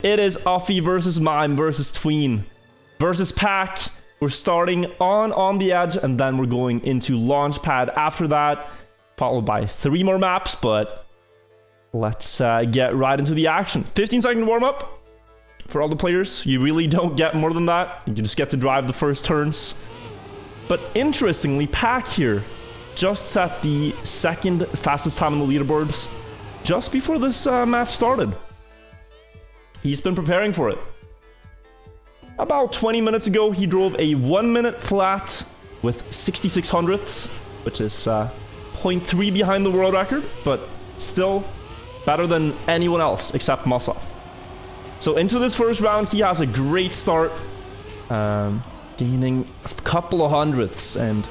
It is Uffy versus Mime versus Tween versus Pack. We're starting on the edge, and then we're going into Launchpad after that, followed by 3 more maps, but let's get right into the action. 15-second warm-up for all the players. You really don't get more than that. You just get to drive the first turns. But interestingly, Pack here just set the second fastest time on the leaderboards just before this match started. He's been preparing for it. About 20 minutes ago, he drove a 1-minute flat with 66 hundredths, which is 0.3 behind the world record, but still better than anyone else except Masa. So into this first round, he has a great start, gaining a couple of hundredths and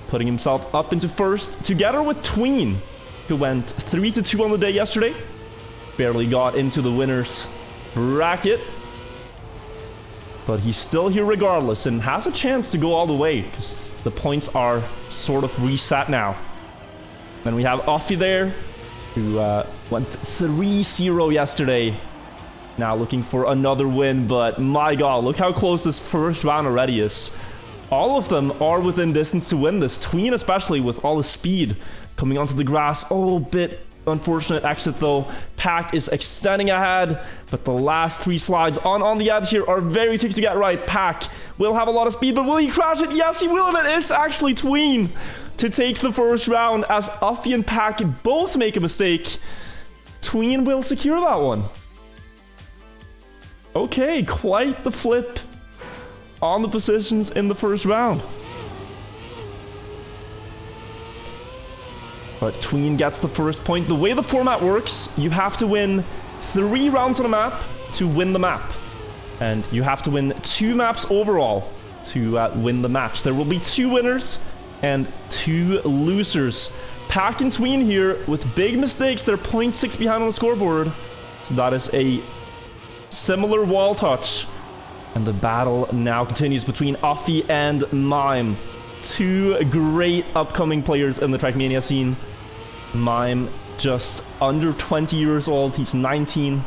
putting himself up into first, together with Tween, who went 3-2 on the day yesterday. Barely got into the winners bracket, but he's still here regardless and has a chance to go all the way because the points are sort of reset now. Then we have Uffy there, who went 3-0 yesterday. Now looking for another win, but my god, look how close this first round already is. All of them are within distance to win this. Tween especially, with all the speed coming onto the grass. Oh, bit unfortunate exit though. Pack is extending ahead, but the last 3 slides on the edge here are very tricky to get right. Pack will have a lot of speed, but will he crash it? Yes, he will, and it is actually Tween to take the first round as Uffy and Pack both make a mistake. Tween will secure that one. Okay, quite the flip on the positions in the first round. But Tween gets the first point. The way the format works, you have to win 3 rounds on a map to win the map. And you have to win 2 maps overall to win the match. There will be 2 winners and 2 losers. Pack and Tween here with big mistakes. They're 0.6 behind on the scoreboard. So that is a similar wall touch. And the battle now continues between Uffy and Mime. 2 great upcoming players in the Trackmania scene. Mime just under 20 years old. He's 19.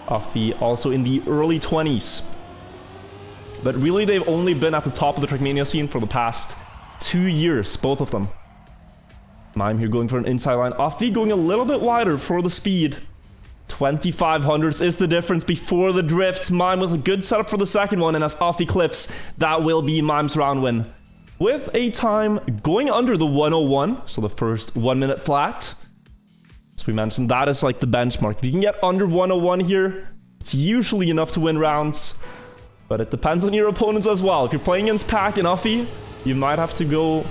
Uffy also in the early 20s. But really, they've only been at the top of the Trackmania scene for the past 2 years, both of them. Mime here going for an inside line. Uffy going a little bit wider for the speed. 2500s is the difference before the drifts. Mime with a good setup for the second one, and as Uffy clips, that will be Mime's round win. With a time going under the 101, so the first 1-minute flat. As we mentioned, that is like the benchmark. If you can get under 101 here, it's usually enough to win rounds. But it depends on your opponents as well. If you're playing against Pack and Uffy, you might have to go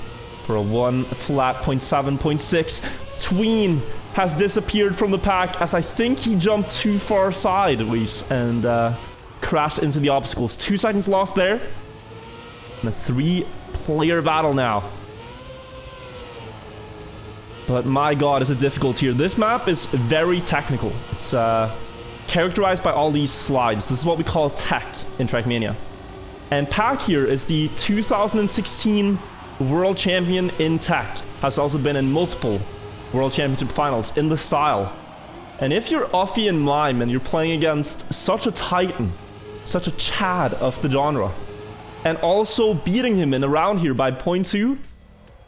for a 1 flat, 0.7, 0.6. Tween has disappeared from the pack as I think he jumped too far sideways and crashed into the obstacles. 2 seconds lost there. And a 3-player battle now. But my god, is it difficult here. This map is very technical. It's characterized by all these slides. This is what we call tech in Trackmania. And Pack here is the 2016 world champion in tech. Has also been in multiple World Championship finals in the style. And if you're Uffy and Mime and you're playing against such a titan, such a Chad of the genre, and also beating him in a round here by 0.2,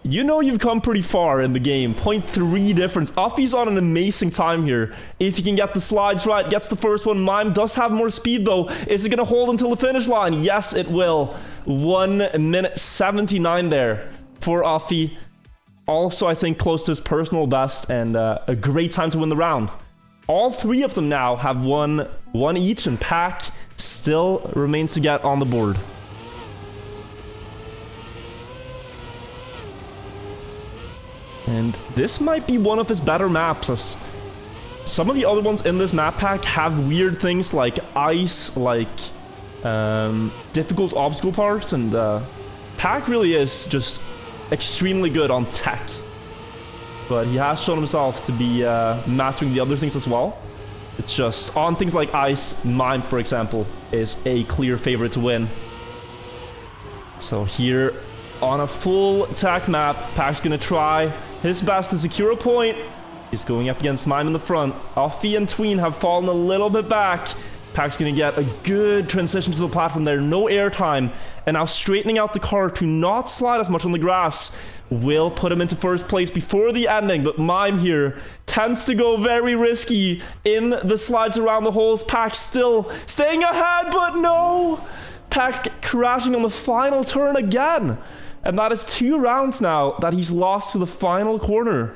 you know you've come pretty far in the game. 0.3 difference. Uffy's on an amazing time here. If he can get the slides right, gets the first one. Mime does have more speed though. Is it going to hold until the finish line? Yes, it will. 1:79 there for Uffy. Also, I think close to his personal best and a great time to win the round. All 3 of them now have won 1 each, and Pack still remains to get on the board. And this might be one of his better maps, as some of the other ones in this map pack have weird things like ice, like difficult obstacle parts, and Pack really is just extremely good on tech. But he has shown himself to be mastering the other things as well. It's just on things like ice, Mime, for example, is a clear favorite to win. So here on a full tech map, Pack's gonna try his best to secure a point. He's going up against Mime in the front. Uffy and Tween have fallen a little bit back. Pac's gonna get a good transition to the platform there. No airtime. And now straightening out the car to not slide as much on the grass will put him into first place before the ending. But Mime here tends to go very risky in the slides around the holes. Pac still staying ahead, but no! Pac crashing on the final turn again. And that is 2 rounds now that he's lost to the final corner.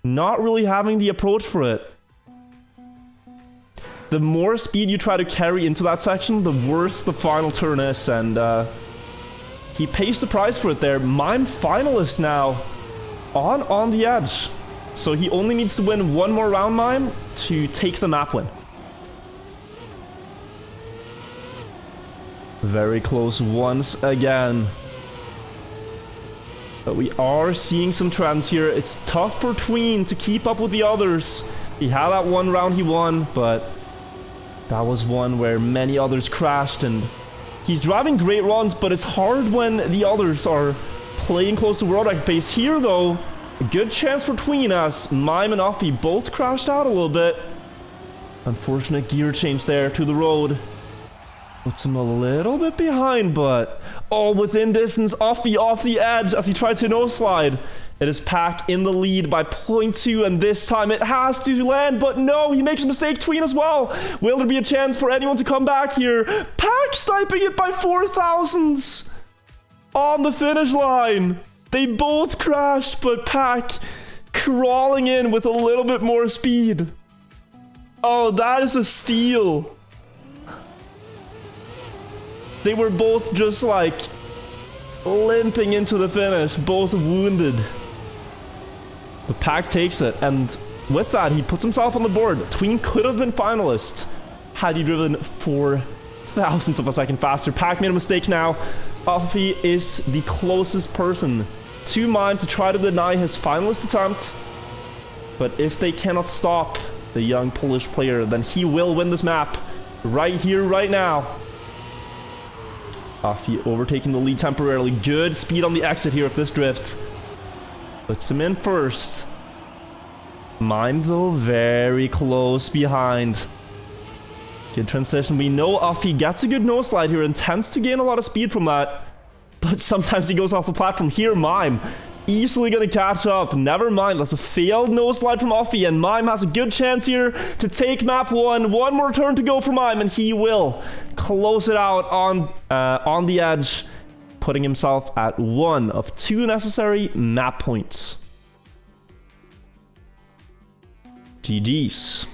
Not really having the approach for it. The more speed you try to carry into that section, the worse the final turn is. And he pays the price for it there. Mime finalist now on the edge. So he only needs to win 1 more round, Mime, to take the map win. Very close once again. But we are seeing some trends here. It's tough for Tween to keep up with the others. He had that 1 round he won, but that was one where many others crashed, and he's driving great runs, but it's hard when the others are playing close to world record pace. Here, though, a good chance for Tween as Mime and Offie both crashed out a little bit. Unfortunate gear change there to the road. Puts him a little bit behind, but all within distance. Offie off the edge as he tried to no-slide. It is Pac in the lead by 0.2, and this time it has to land, but no, he makes a mistake. Tween as well. Will there be a chance for anyone to come back here? Pac sniping it by 4,000s on the finish line. They both crashed, but Pac crawling in with a little bit more speed. Oh, that is a steal. They were both just like limping into the finish, both wounded. But Pac takes it, and with that, he puts himself on the board. Tween could have been finalist had he driven 4,000ths of a second faster. Pac made a mistake now. Offie is the closest person to Mime to try to deny his finalist attempt. But if they cannot stop the young Polish player, then he will win this map right here, right now. Offie overtaking the lead temporarily. Good speed on the exit here of this drift. Puts him in first. Mime, though, very close behind. Good transition. We know Offie gets a good no-slide here and tends to gain a lot of speed from that. But sometimes he goes off the platform. Here, Mime easily going to catch up. Never mind. That's a failed no-slide from Offie, and Mime has a good chance here to take map 1. 1 more turn to go for Mime, and he will close it out on the edge, putting himself at 1 of 2 necessary map points. GG's.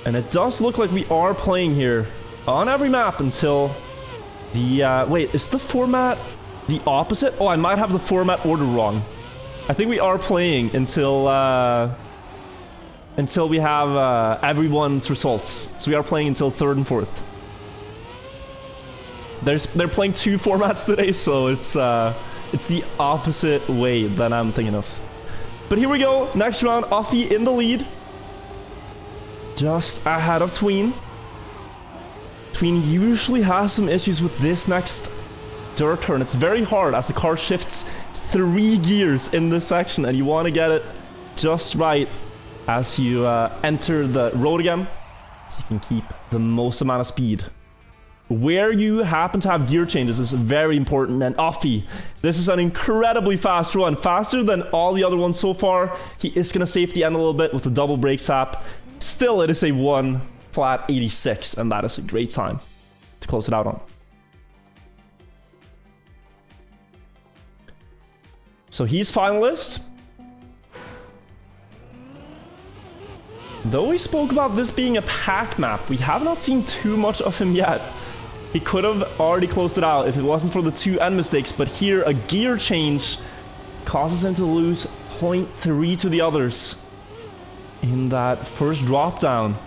And it does look like we are playing here on every map until the... wait, is the format the opposite? Oh, I might have the format order wrong. I think we are playing until we have everyone's results. So we are playing until 3rd and 4th. They're playing 2 formats today, so it's the opposite way that I'm thinking of. But here we go. Next round, Offie in the lead, just ahead of Tween. Tween usually has some issues with this next dirt turn. It's very hard as the car shifts 3 gears in this section, and you want to get it just right as you enter the road again, so you can keep the most amount of speed. Where you happen to have gear changes is very important, and Offie, this is an incredibly fast run, faster than all the other ones so far. He is going to safety end a little bit with the double brake tap. Still, it is a 1 flat 86, and that is a great time to close it out on. So he's finalist. Though we spoke about this being a pack map, we have not seen too much of him yet. He could have already closed it out if it wasn't for the 2 end mistakes, but here a gear change causes him to lose 0.3 to the others in that first drop down.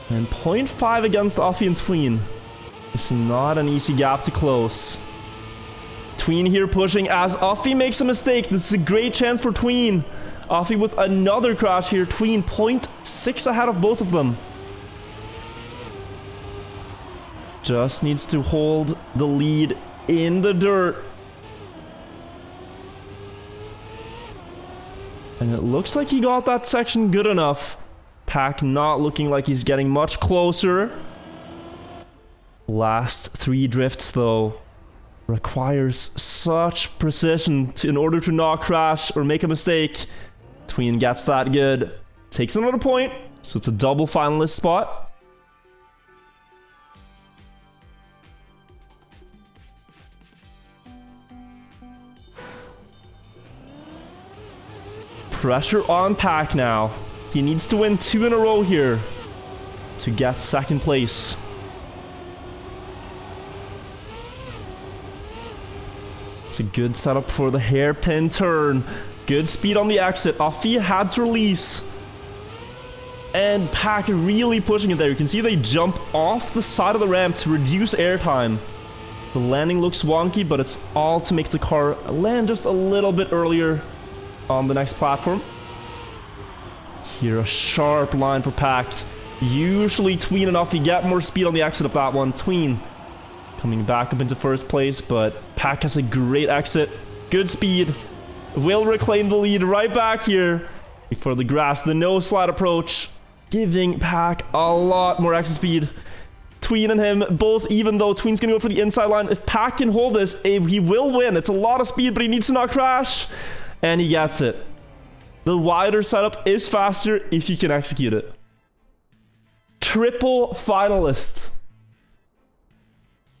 And 0.5 against Offie and Tween. It's not an easy gap to close. Tween here pushing as Offie makes a mistake. This is a great chance for Tween. Offie with another crash here. Tween 0.6 ahead of both of them. Just needs to hold the lead in the dirt. And it looks like he got that section good enough. Pack not looking like he's getting much closer. Last 3 drifts, though, requires such precision in order to not crash or make a mistake. Tween gets that good. Takes another point, so it's a double finalist spot. Pressure on Pack now. He needs to win 2 in a row here to get 2nd place. It's a good setup for the hairpin turn. Good speed on the exit. Offie had to release. And Pack really pushing it there. You can see they jump off the side of the ramp to reduce airtime. The landing looks wonky, but it's all to make the car land just a little bit earlier on the next platform. Here, a sharp line for Pack. Usually Tween and Offie get more speed on the exit of that one. Tween coming back up into 1st place, but Pack has a great exit. Good speed. Will reclaim the lead right back here before the grass. The no slide approach, giving Pack a lot more exit speed. Tween and him both, even though Tween's gonna go for the inside line. If Pack can hold this, he will win. It's a lot of speed, but he needs to not crash. And he gets it. The wider setup is faster if you can execute it. Triple finalists.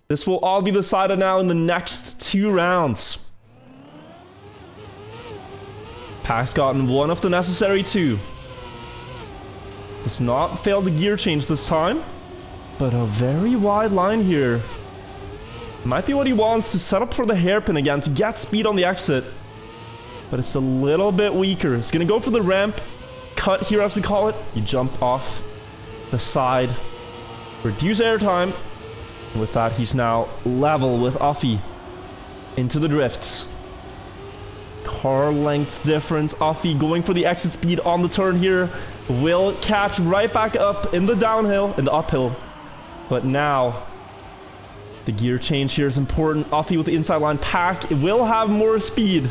This will all be decided now in the next 2 rounds. Pack's gotten 1 of the necessary 2. Does not fail the gear change this time, but a very wide line here. Might be what he wants to set up for the hairpin again to get speed on the exit. But it's a little bit weaker. It's gonna go for the ramp cut here, as we call it. You jump off the side, reduce airtime. With that, he's now level with Offie into the drifts. Car lengths difference. Offie going for the exit speed on the turn here. Will catch right back up in the downhill, in the uphill. But now, the gear change here is important. Offie with the inside line. Pack will have more speed.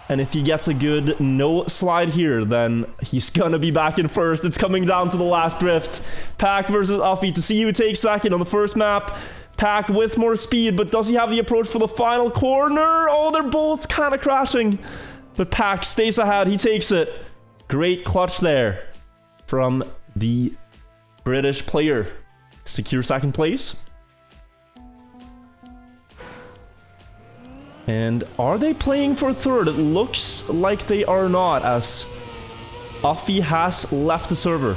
And if he gets a good no slide here, then he's gonna be back in 1st. It's coming down to the last drift. Pack versus Offie to see who takes 2nd on the 1st map. Pack with more speed, but does he have the approach for the final corner? Oh, they're both kind of crashing. But Pack stays ahead. He takes it. Great clutch there from the British player to secure 2nd place. And are they playing for 3rd? It looks like they are not, as Offie has left the server.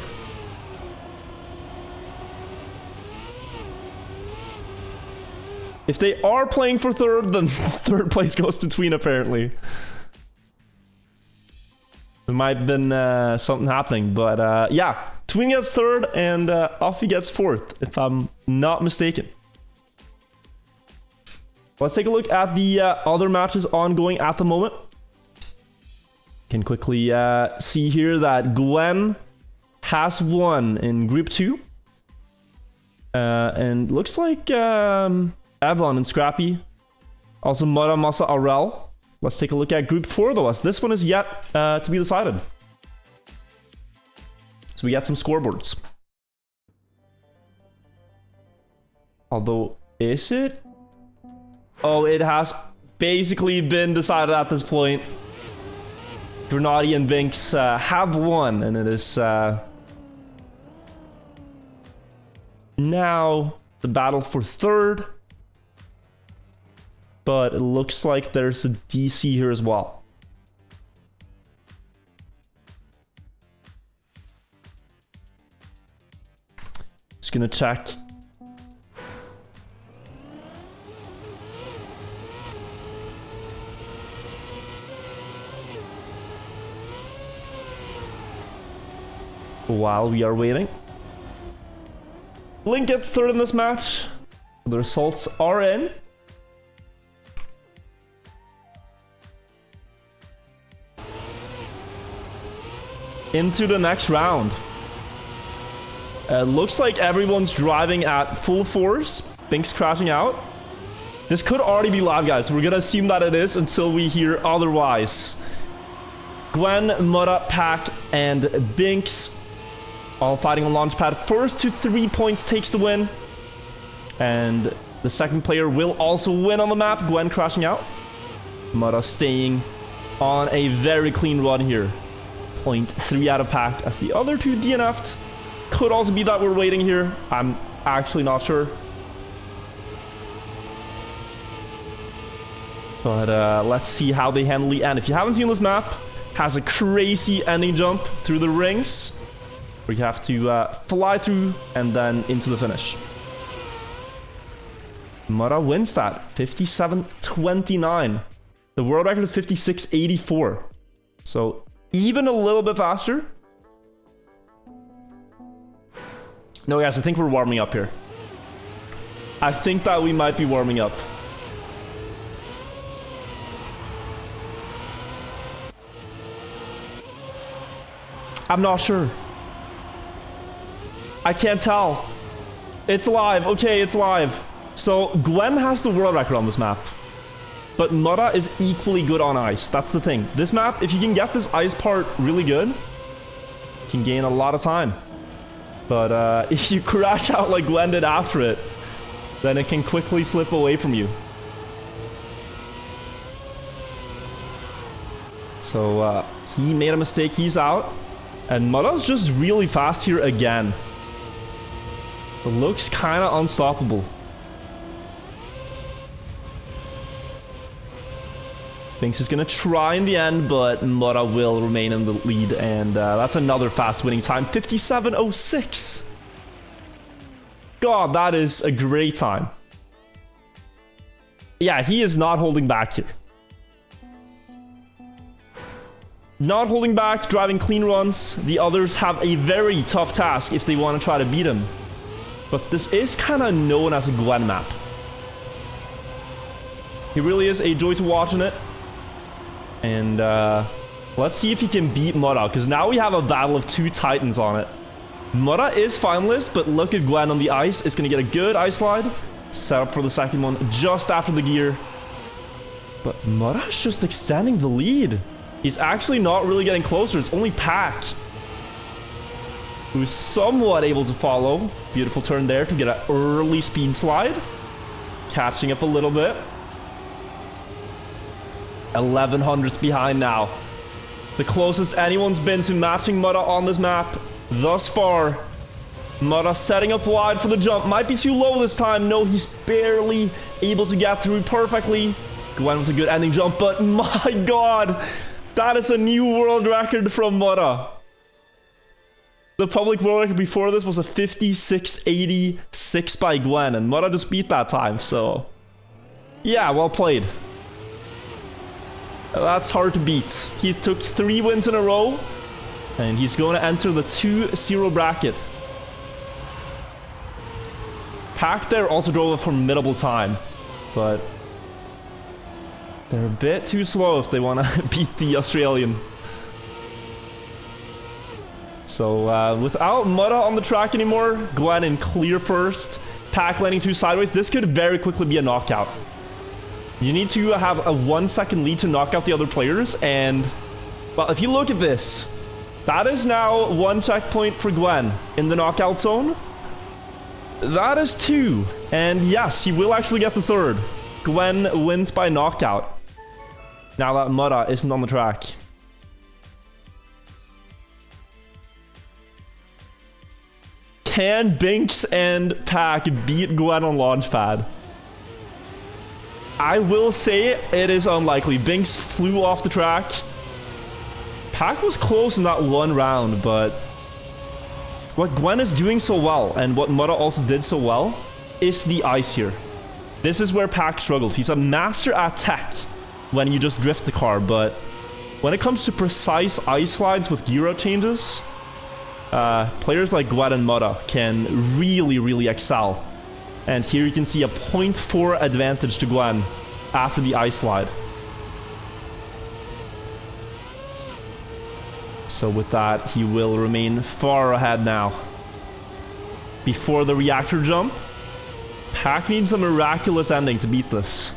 If they are playing for 3rd, then 3rd place goes to Tween, apparently. There might have been something happening, but yeah. Tween gets 3rd, and Offie gets 4th, if I'm not mistaken. Let's take a look at the other matches ongoing at the moment. Can quickly see here that Gwen has won in Group 2. And looks like Evan and Scrappy. Also Mara Masa Arel. Let's take a look at Group 4 though, as this one is yet to be decided. So we got some scoreboards. Although, is it? Oh, it has basically been decided at this point. Grenadi and Binks have won, and it is now the battle for 3rd. But it looks like there's a DC here as well. Just gonna check. While we are waiting, Link gets 3rd in this match. The results are in. Into the next round. Looks like everyone's driving at full force. Bink's crashing out. This could already be live, guys. We're gonna assume that it is until we hear otherwise. Gwen, Mutta, Pack, and Binks all fighting on Launchpad. First to 3 points takes the win. And the second player will also win on the map. Gwen crashing out. Mutta staying on a very clean run here. 0.3 out of Pack as the other two DNF'd. Could also be that we're waiting here. I'm actually not sure. But let's see how they handle the end. If you haven't seen this map, has a crazy ending jump through the rings, where you have to fly through and then into the finish. Mutta wins that, 57.29. The world record is 56.84. So even a little bit faster. No, guys, I think we're warming up here. I think that we might be warming up. I'm not sure. I can't tell. It's live. Okay, it's live. So Gwen has the world record on this map. But Mutta is equally good on ice. That's the thing. This map, if you can get this ice part really good, you can gain a lot of time. But if you crash out like Gwen did after it, then it can quickly slip away from you. So he made a mistake. He's out. And Mutta's just really fast here again. It looks kind of unstoppable. Binks is going to try in the end, but Mutta will remain in the lead. And that's another fast winning time. 57.06. God, that is a great time. Yeah, he is not holding back here. Not holding back, driving clean runs. The others have a very tough task if they want to try to beat him. But this is kind of known as a Gwen map. He really is a joy to watch in it. And let's see if he can beat Mutta, because now we have a battle of two titans on it. Mutta is finalist, but look at Gwen on the ice. It's going to get a good ice slide. Set up for the second one just after the gear. But Mutta's just extending the lead. He's actually not really getting closer. It's only Pack who's somewhat able to follow. Beautiful turn there to get an early speed slide. Catching up a little bit. 1100s behind now. The closest anyone's been to matching Mutta on this map thus far. Mutta setting up wide for the jump. Might be too low this time. No, he's barely able to get through perfectly. Gwen with a good ending jump, but my god, that is a new world record from Mutta. The public world record before this was a 56.86 by Gwen, and Mutta just beat that time, so yeah, well played. That's hard to beat. He took 3 wins in a row, and he's going to enter the 2-0 bracket. Pack there also drove a formidable time, but they're a bit too slow if they want to beat the Australian. So without Mutta on the track anymore, Gwen in clear first, Pack landing 2 sideways. This could very quickly be a knockout. You need to have a 1-second lead to knock out the other players, and well, if you look at this, that is now 1 checkpoint for Gwen in the knockout zone. That is 2, and yes, he will actually get the 3rd. Gwen wins by knockout. Now that Mutta isn't on the track. Can Binks and Pack beat Gwen on Launchpad? I will say it is unlikely. Binks flew off the track. Pack was close in that one round, but what Gwen is doing so well, and what Mutta also did so well, is the ice here. This is where Pack struggles. He's a master at tech when you just drift the car, but when it comes to precise ice slides with gear out changes, players like Gwen and Mutta can really, really excel. And here you can see a 0.4 advantage to Gwen after the ice slide. So with that, he will remain far ahead now. Before the reactor jump, Pack needs a miraculous ending to beat this.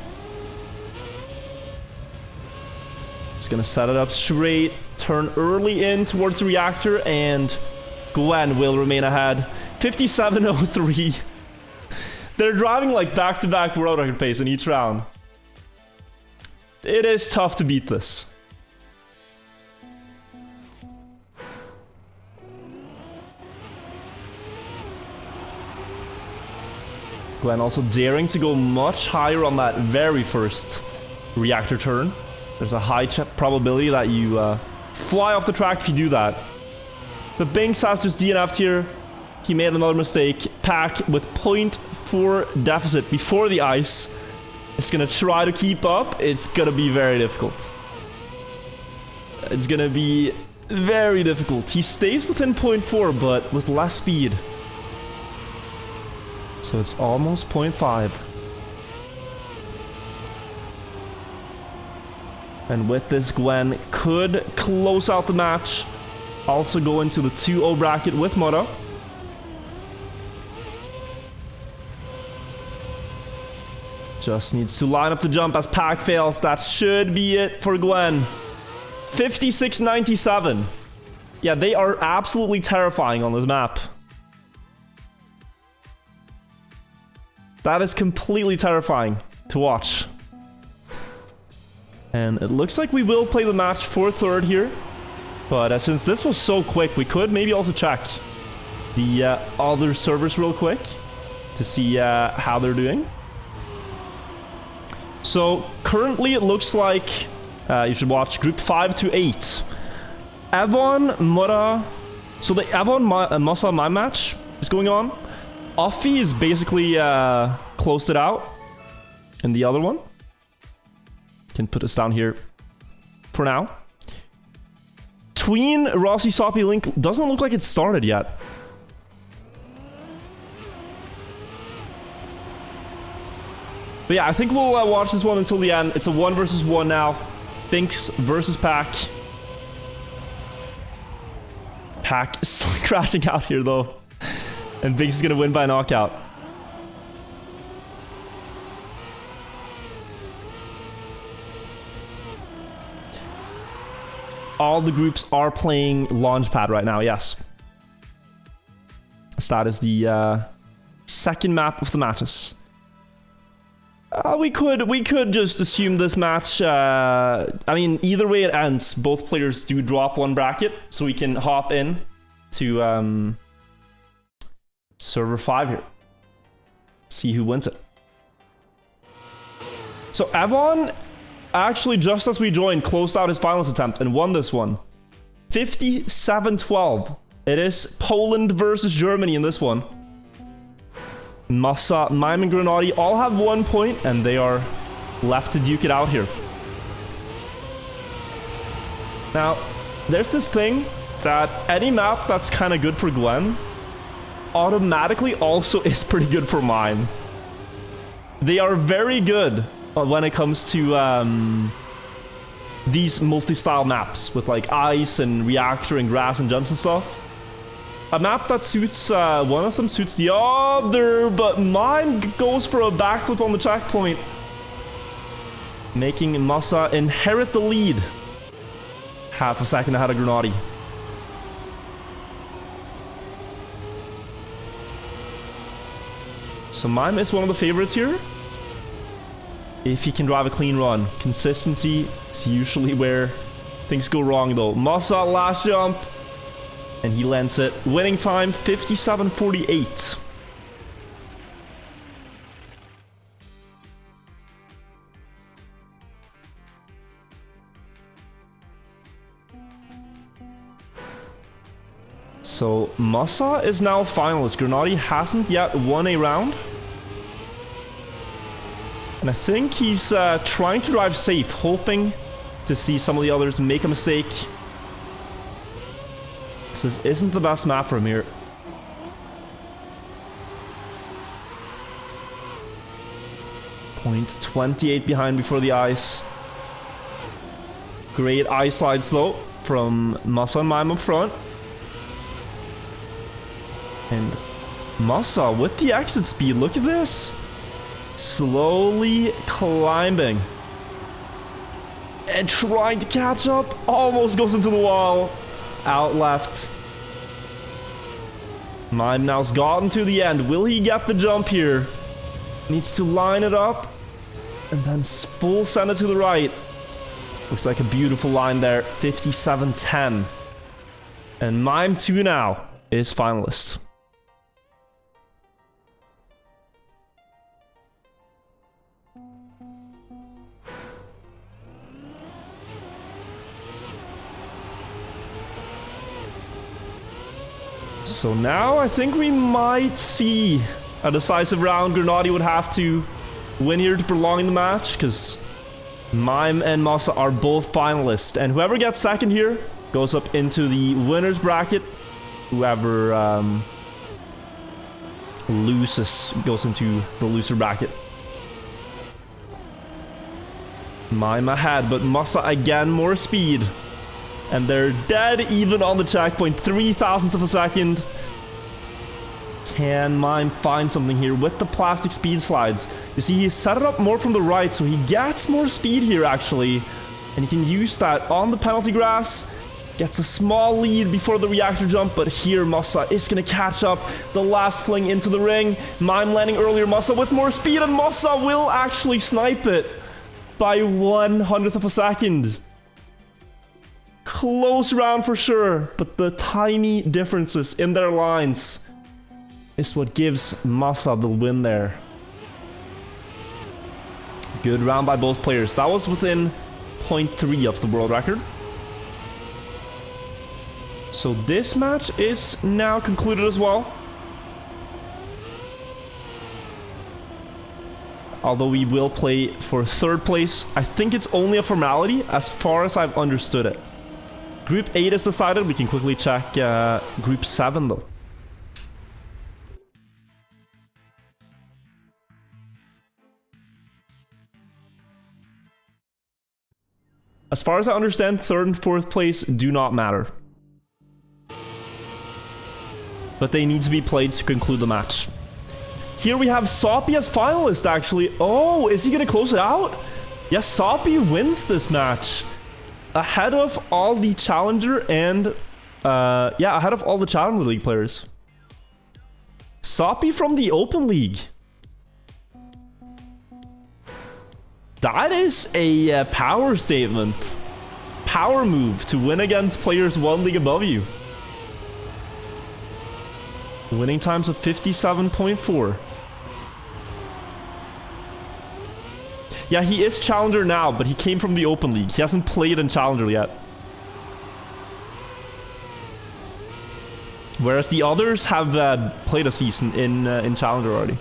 He's gonna set it up straight, turn early in towards the reactor, and Gwen will remain ahead. 57.03. They're driving like back-to-back world record pace in each round. It is tough to beat this. Gwen also daring to go much higher on that very first reactor turn. There's a high probability that you fly off the track if you do that. But Binks has just DNF'd here. He made another mistake. Pack with 0.4 deficit before the ice. It's gonna try to keep up. It's gonna be very difficult. It's gonna be very difficult. He stays within 0.4, but with less speed. So it's almost 0.5. And with this, Gwen could close out the match. Also go into the 2-0 bracket with Mura. Just needs to line up the jump as Pack fails. That should be it for Gwen. 56.97. Yeah, they are absolutely terrifying on this map. That is completely terrifying to watch. And it looks like we will play the match for third here. But since this was so quick, we could maybe also check the other servers real quick to see how they're doing. So currently it looks like you should watch group 5 to 8. Avon, Mura. So the Avon Masa Mime match is going on. Offie is basically closed it out in the other one. Can put this down here for now. Tween Rossi Soppy Link doesn't look like it started yet. But yeah, I think we'll watch this one until the end. It's a 1 versus 1 now. Binks versus Pack. Pack is crashing out here though. And Binks is going to win by knockout. All the groups are playing Launchpad right now, yes. So that is the second map of the matches. We could just assume this match, I mean, either way it ends, both players do drop one bracket, so we can hop in to server 5 here. See who wins it. So Avon, actually, just as we joined, closed out his finals attempt and won this one. 57-12. It is Poland versus Germany in this one. Masa, Mime, and Grenadi all have 1 point, and they are left to duke it out here. Now, there's this thing that any map that's kind of good for Gwen automatically also is pretty good for Mime. They are very good when it comes to these multi-style maps with like ice and reactor and grass and jumps and stuff. A map that suits one of them suits the other, but Mime goes for a backflip on the checkpoint, making Masa inherit the lead. Half a second ahead of Grenadi. So Mime is one of the favorites here. If he can drive a clean run. Consistency is usually where things go wrong though. Masa last jump. And he lands it. Winning time 57.48. So Masa is now finalist. Grenadi hasn't yet won a round. And I think he's trying to drive safe, hoping to see some of the others make a mistake. This isn't the best map for him here. .28 behind before the ice. Great ice slides though from Masa and Mime up front. And Masa with the exit speed, look at this. Slowly climbing And trying to catch up. Almost goes into the wall. Out left. Mime now's gotten to the end. Will he get the jump here? Needs to line it up. And then full send it to the right. Looks like a beautiful line there. 57-10. And Mime 2 now is finalist. So now I think we might see a decisive round. Grenadi would have to win here to prolong the match, because Mime and Masa are both finalists. And whoever gets second here goes up into the winner's bracket. Whoever loses goes into the loser bracket. Mime ahead, but Masa again more speed. And they're dead even on the checkpoint. 3 thousandths of a second. Can Mime find something here with the plastic speed slides? You see, he set it up more from the right, so he gets more speed here, actually. And he can use that on the penalty grass. Gets a small lead before the reactor jump, but here Masa is going to catch up. The last fling into the ring. Mime landing earlier, Masa with more speed, and Masa will actually snipe it by 1/100th of a second. Close round for sure, but the tiny differences in their lines is what gives Masa the win there. Good round by both players. That was within 0.3 of the world record. So this match is now concluded as well. Although we will play for third place. I think it's only a formality as far as I've understood it. Group 8 is decided. We can quickly check Group 7 though. As far as I understand, third and fourth place do not matter. But they need to be played to conclude the match. Here we have Soppy as finalist, actually. Oh, is he going to close it out? Yes, Soppy wins this match. Ahead of all the Challenger and... yeah, ahead of all the Challenger League players. Soppy from the Open League. That is a power statement. Power move to win against players one league above you. Winning times of 57.4. Yeah, he is Challenger now, but he came from the Open League. He hasn't played in Challenger yet. Whereas the others have played a season in Challenger already.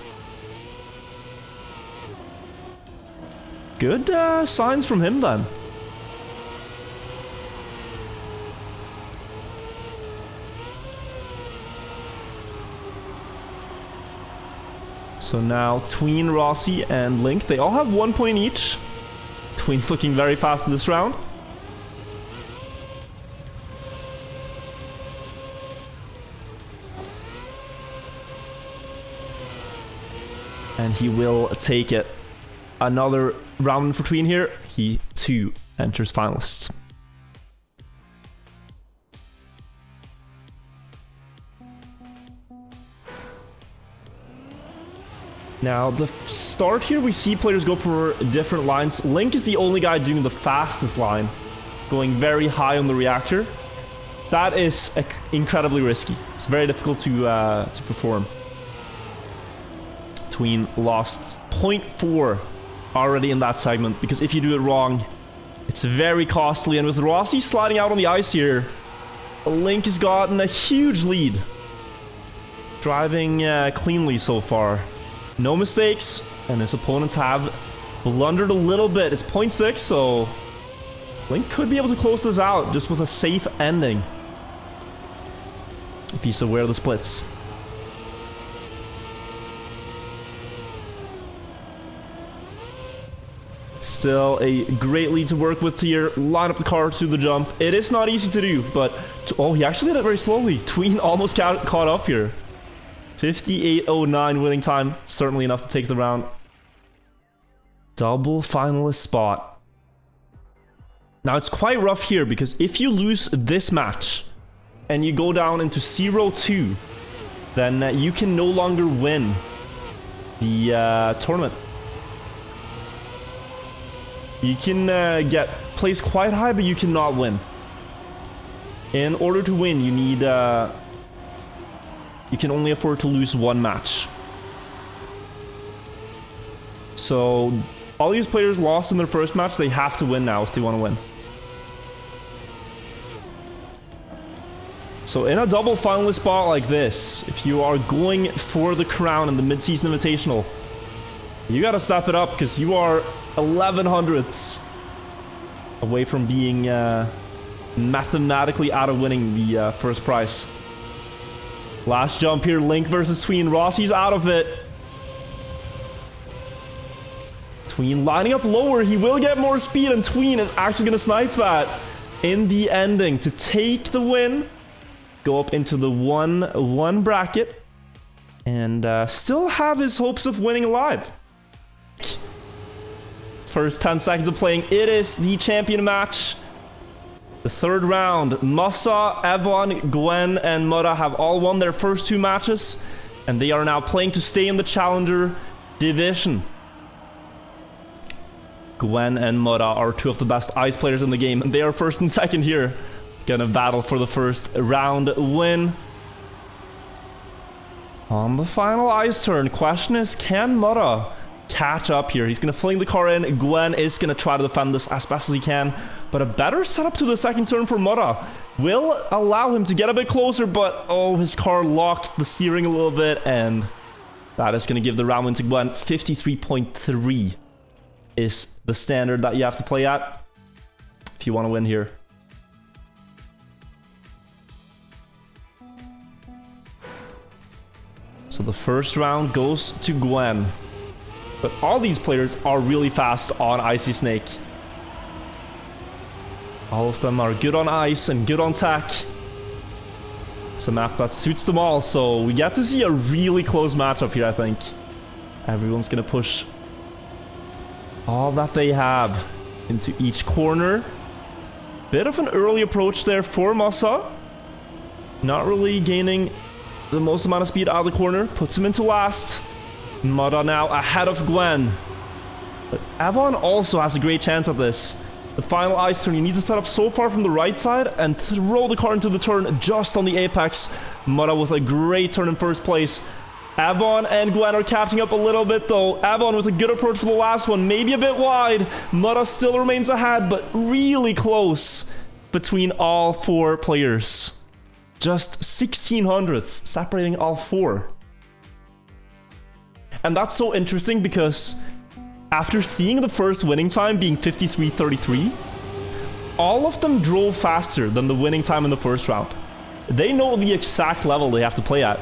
Good signs from him then. So now Tween, Rossi, and Link, they all have 1 point each. Tween's looking very fast in this round. And he will take it. Another round for Tween here. He too enters finalists. Now, the start here, we see players go for different lines. Link is the only guy doing the fastest line, going very high on the reactor. That is incredibly risky. It's very difficult to perform. Tween lost 0.4 already in that segment, because if you do it wrong, it's very costly. And with Rossi sliding out on the ice here, Link has gotten a huge lead. Driving cleanly so far. No mistakes, and his opponents have blundered a little bit. It's 0.6, so Link could be able to close this out just with a safe ending. If he's aware of the splits. Still a great lead to work with here. Line up the car to the jump. It is not easy to do, but... oh, he actually did it very slowly. Tween almost caught up here. 58.09 winning time. Certainly enough to take the round. Double finalist spot. Now, it's quite rough here because if you lose this match and you go down into 0-2, then you can no longer win the tournament. You can get placed quite high, but you cannot win. In order to win, you need... you can only afford to lose one match. So, all these players lost in their first match. They have to win now if they want to win. So, in a double finalist spot like this, if you are going for the crown in the mid-season invitational, you gotta step it up because you are 1100ths away from being mathematically out of winning the first prize. Last jump here, Link versus Tween. Rossi's out of it. Tween lining up lower. He will get more speed, and Tween is actually going to snipe that in the ending to take the win. Go up into the 1-1 bracket and still have his hopes of winning alive. First 10 seconds of playing. It is the champion match. The third round. Musa, Evon, Gwen, and Mura have all won their first 2 matches, and they are now playing to stay in the Challenger division. Gwen and Mura are 2 of the best ice players in the game, and they are first and second here. Gonna battle for the first round win. On the final ice turn, question is, can Mura catch up here? He's gonna fling the car in. Gwen is gonna try to defend this as best as he can, but a better setup to the second turn for Mura will allow him to get a bit closer, but oh, his car locked the steering a little bit, and that is gonna give the round win to Gwen. 53.3 is the standard that you have to play at if you want to win here. So the first round goes to Gwen. But all these players are really fast on Icy Snake. All of them are good on ice and good on tack. It's a map that suits them all, so we get to see a really close matchup here, I think. Everyone's gonna push all that they have into each corner. Bit of an early approach there for Musa. Not really gaining the most amount of speed out of the corner. Puts him into last. Mura now ahead of Gwen. But Evon also has a great chance at this. The final ice turn, you need to set up so far from the right side and throw the car into the turn just on the apex. Mura with a great turn in first place. Evon and Gwen are catching up a little bit though. Evon with a good approach for the last one, maybe a bit wide. Mura still remains ahead, but really close between all 4 players. Just 1600ths separating all 4. And that's so interesting because after seeing the first winning time being 53.33, all of them drove faster than the winning time in the first round. They know the exact level they have to play at.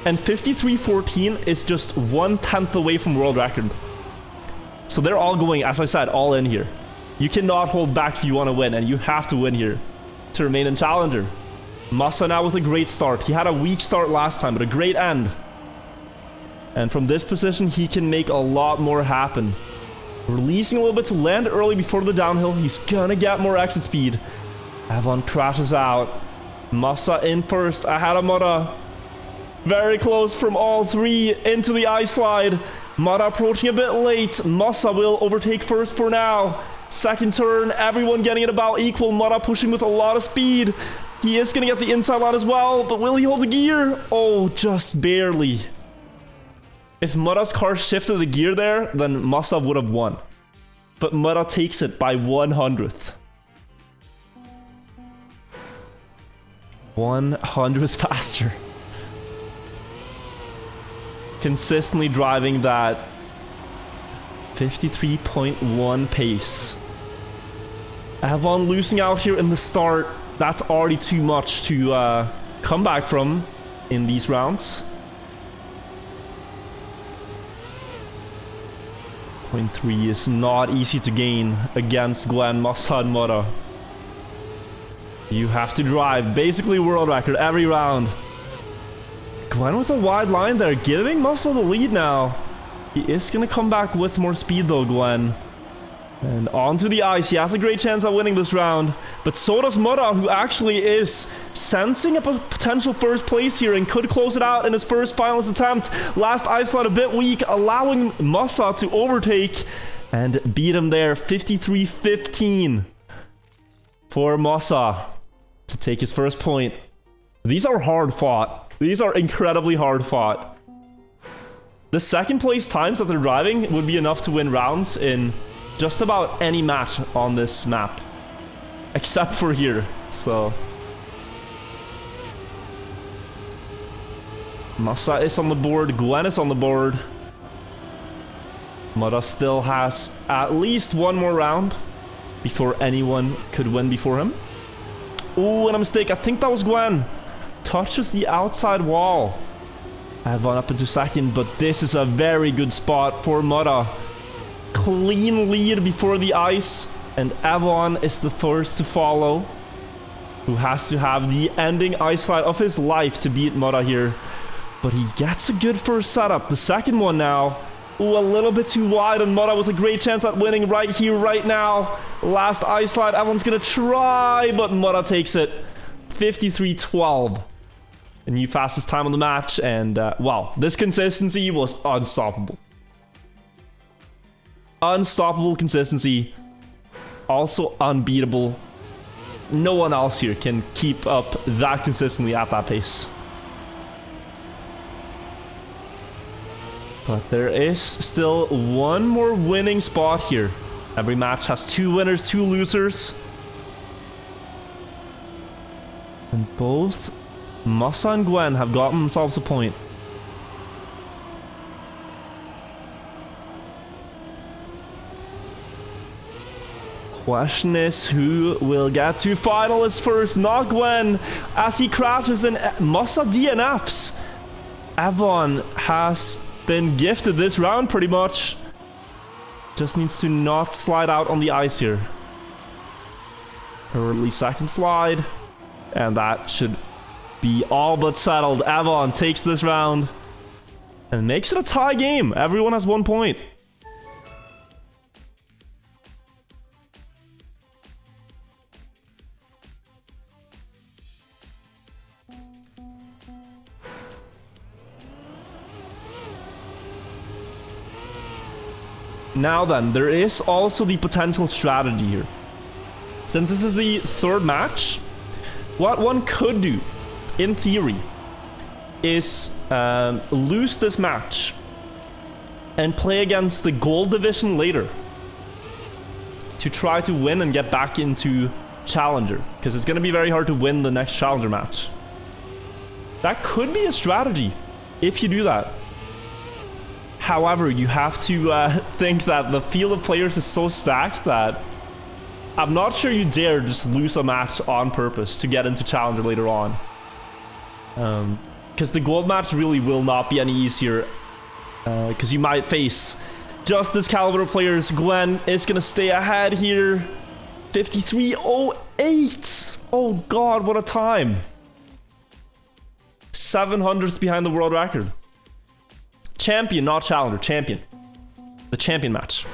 And 53.14 is just 1/10 away from world record. So they're all going, as I said, all in here. You cannot hold back if you want to win, and you have to win here to remain in Challenger. Musa now with a great start. He had a weak start last time, but a great end. And from this position, he can make a lot more happen. Releasing a little bit to land early before the downhill. He's gonna get more exit speed. Evon crashes out. Musa in first, ahead of Mura. Very close from all 3 into the ice slide. Mura approaching a bit late. Musa will overtake first for now. Second turn, everyone getting it about equal. Mura pushing with a lot of speed. He is gonna get the inside line as well, but will he hold the gear? Oh, just barely. If Mura's car shifted the gear there, then Musa would have won. But Mura takes it by 100th. 100th faster. Consistently driving that 53.1 pace. Evon losing out here in the start. That's already too much to come back from in these rounds. 0.3 is not easy to gain against Gwen, Musa, and Mura. You have to drive basically world record every round. Gwen with a wide line there, giving Musa the lead now. He is going to come back with more speed though, Gwen. And onto the ice. He has a great chance at winning this round. But so does Mura, who actually is sensing a potential first place here and could close it out in his first finalist attempt. Last ice slide a bit weak, allowing Masa to overtake and beat him there. 53-15 for Masa to take his first point. These are hard fought. These are incredibly hard fought. The second place times that they're driving would be enough to win rounds in just about any match on this map, except for here. So Masa is on the board, Gwen is on the board. Mura still has at least one more round before anyone could win before him. Oh, and a mistake. I think that was Gwen. Touches the outside wall. Avon up into second, but this is a very good spot for Mura. Clean lead before the ice, and Avon is the first to follow, who has to have the ending ice slide of his life to beat Mura here. But he gets a good first setup. The second one now. Ooh, a little bit too wide, and Mura with a great chance at winning right here, right now. Last ice slide, Avon's gonna try, but Mura takes it. 53-12. A new fastest time on the match, and wow, this consistency was unstoppable. Unstoppable consistency. Also unbeatable. No one else here can keep up that consistently at that pace. But there is still one more winning spot here. Every match has 2 winners, 2 losers. And both Masa and Gwen have gotten themselves a point. Question is, who will get to finalists first? Not Gwen, as he crashes and Masa DNFs. Avon has been gifted this round pretty much. Just needs to not slide out on the ice here. Early second slide. And that should be all but settled. Avon takes this round and makes it a tie game. Everyone has 1 point. Now then, there is also the potential strategy here. Since this is the 3rd match, what one could do, in theory, is lose this match and play against the gold division later to try to win and get back into challenger, because it's going to be very hard to win the next challenger match. That could be a strategy if you do that. However, you have to think that the field of players is so stacked that I'm not sure you dare just lose a match on purpose to get into challenger later on. Because the gold match really will not be any easier, because you might face just this caliber of players. Gwen is going to stay ahead here. 53.08. Oh god, what a time. 700ths behind the world record. Champion, not challenger. Champion. The champion match.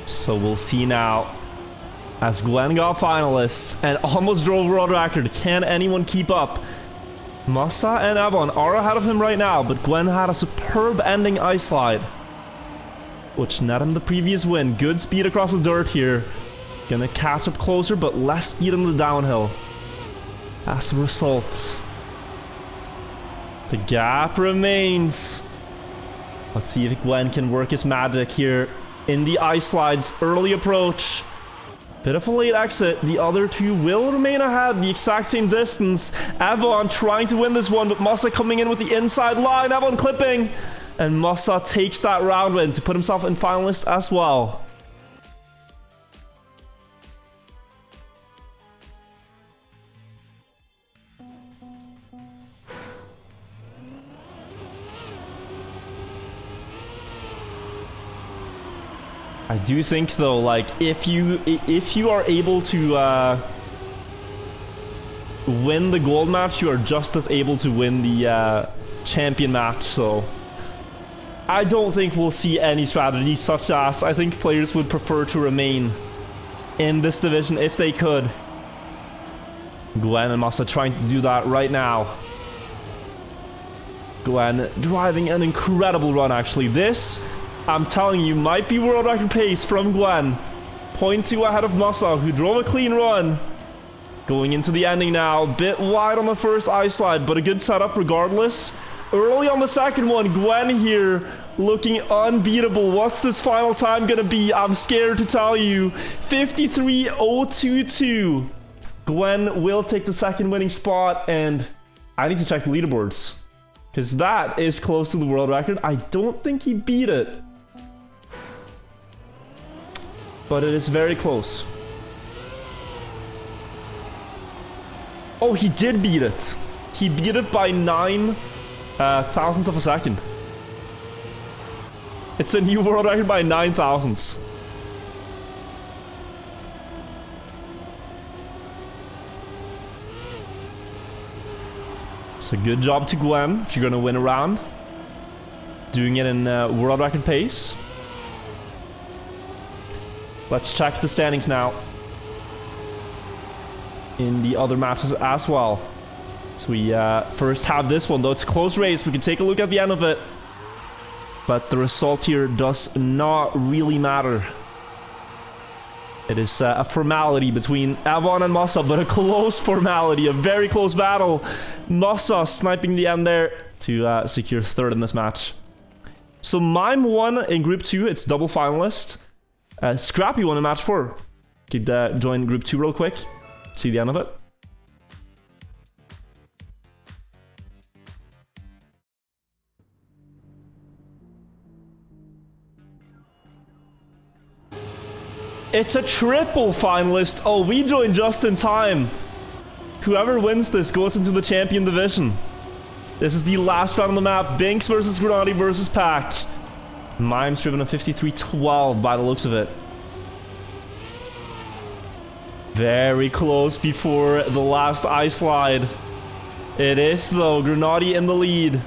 So we'll see now, as Gwen got finalist and almost drove world record. Can anyone keep up? Masa and Avon are ahead of him right now, but Gwen had a superb ending ice slide, which net him the previous win. Good speed across the dirt here. Gonna catch up closer, but less speed on the downhill. As a result, the gap remains. Let's see if Gwen can work his magic here in the ice slides. Early approach. Bit of a late exit. The other two will remain ahead, the exact same distance. Avon trying to win this one, but Masa coming in with the inside line. Avon clipping. And Masa takes that round win to put himself in finalist as well. I do think though, like if you are able to win the gold match, you are just as able to win the champion match. So I don't think we'll see any strategy such as I think players would prefer to remain in this division if they could. Gwen and Masa trying to do that right now. Gwen driving an incredible run, actually. This, I'm telling you, might be world record pace from Gwen. 0.2 ahead of Masa, who drove a clean run. Going into the ending now. Bit wide on the first ice slide, but a good setup regardless. Early on the second one, Gwen here looking unbeatable. What's this final time gonna be? I'm scared to tell you. 53.022. Gwen will take the second winning spot, and I need to check the leaderboards, because that is close to the world record. I don't think he beat it, but it is very close. Oh, he did beat it. He beat it by 9 thousandths of a second. It's a new world record by 9 thousandths. It's a good job to Gwen if you're going to win a round. Doing it in world record pace. Let's check the standings now. In the other matches as well. So we first have this one, though it's a close race. We can take a look at the end of it. But the result here does not really matter. It is a formality between Avon and Masa, but a close formality, a very close battle. Masa sniping the end there to secure third in this match. So Mime won in Group 2, it's double finalist. Scrappy won in Match 4. Could join Group 2 real quick, see the end of it. It's a triple finalist. Oh, we joined just in time. Whoever wins this goes into the champion division. This is the last round on the map. Binks versus Grenadi versus Pack. Mime's driven a 53.12 by the looks of it. Very close before the last ice slide. It is, though. Grenadi in the lead.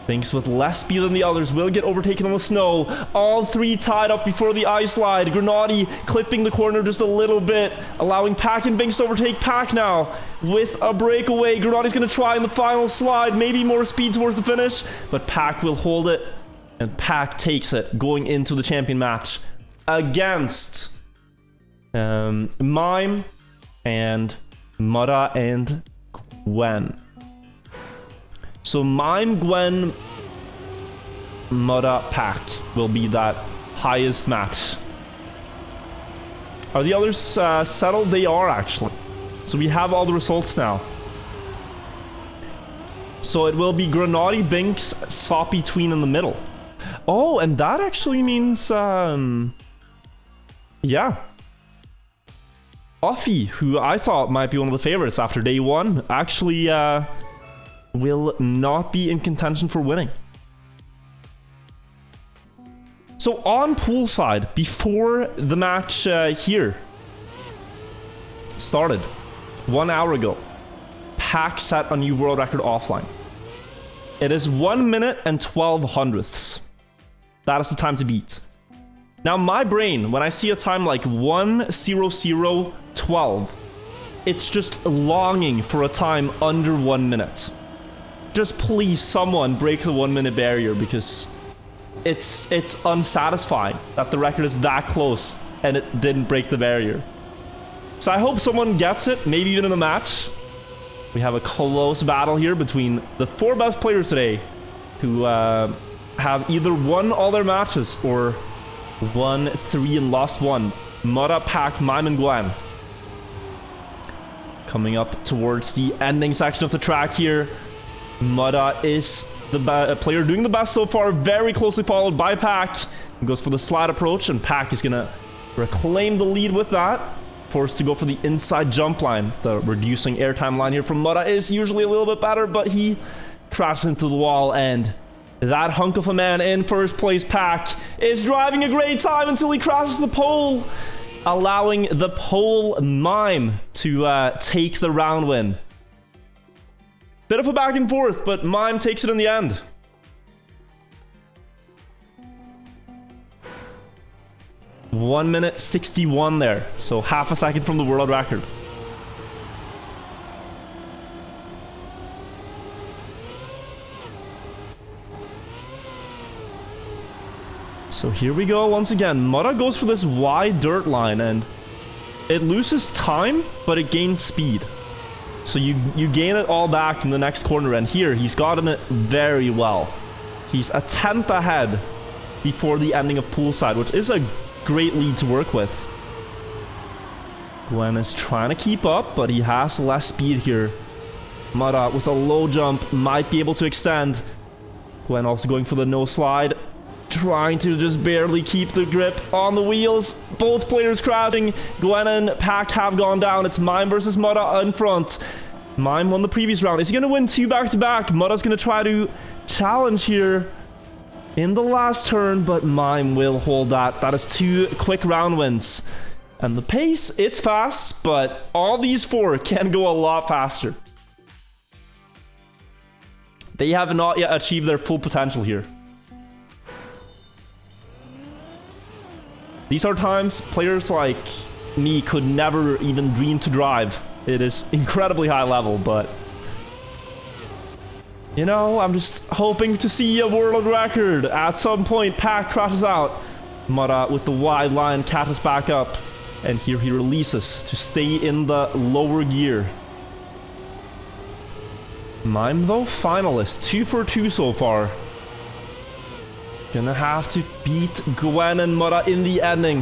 Binks with less speed than the others will get overtaken on the snow. All three tied up before the ice slide. Grenadi clipping the corner just a little bit, allowing Pack and Binks to overtake Pack now with a breakaway. Grenadi's going to try in the final slide, maybe more speed towards the finish, but Pack will hold it, and Pack takes it going into the champion match against Mime and Mudda and Gwen. So Mime, Gwen, Mudda, Pack will be that highest match. Are the others settled? They are, actually. So we have all the results now. So it will be Grenadi, Binks, Soppy, Tween in the middle. Oh, and that actually means, yeah. Offie, who I thought might be one of the favorites after day one, actually, will not be in contention for winning. So on Poolside, before the match here started 1 hour ago, Pack set a new world record offline. It is 1 minute and 12 hundredths. That is the time to beat. Now my brain, when I see a time like 1:00:12, it's just longing for a time under 1 minute. Just please, someone break the 1 minute barrier, because it's unsatisfying that the record is that close and it didn't break the barrier. So I hope someone gets it, maybe even in the match. We have a close battle here between the 4 best players today, who have either won all their matches or won 3 and lost 1. Mudda, Pack, Mime, and Gwen. Coming up towards the ending section of the track here. Mudda is the player doing the best so far, very closely followed by Pack. He goes for the slide approach, and Pack is gonna reclaim the lead with that. Forced to go for the inside jump line. The reducing airtime line here from Mudda is usually a little bit better, but he crashes into the wall, and that hunk of a man in first place, Pack, is driving a great time until he crashes the pole. allowing the pole Mime to take the round win. Bit of a back and forth, but Mime takes it in the end. One minute 61 there, so half a second from the world record. So here we go once again. Mudda goes for this wide dirt line, and it loses time, but it gains speed. So you gain it all back in the next corner, and here he's gotten it very well. He's a 10th ahead before the ending of Poolside, which is a great lead to work with. Gwen is trying to keep up, but he has less speed here. Mudda with a low jump might be able to extend. Gwen also going for the no slide, trying to just barely keep the grip on the wheels. Both players crashing. Gwen and Pack have gone down. It's Mime versus Mudda in front. Mime won the previous round. Is he going to win 2 back-to-back? Mudda's going to try to challenge here in the last turn, but Mime will hold that. That is 2 quick round wins. And the pace, it's fast, but all these 4 can go a lot faster. They have not yet achieved their full potential here. These are times players like me could never even dream to drive. It is incredibly high level, but you know, I'm just hoping to see a world record. At some point, Pack crashes out. Mudda with the wide line catches back up, and here he releases to stay in the lower gear. Mime though, finalist, 2 for 2 so far. Gonna have to beat Gwen and Mudda in the ending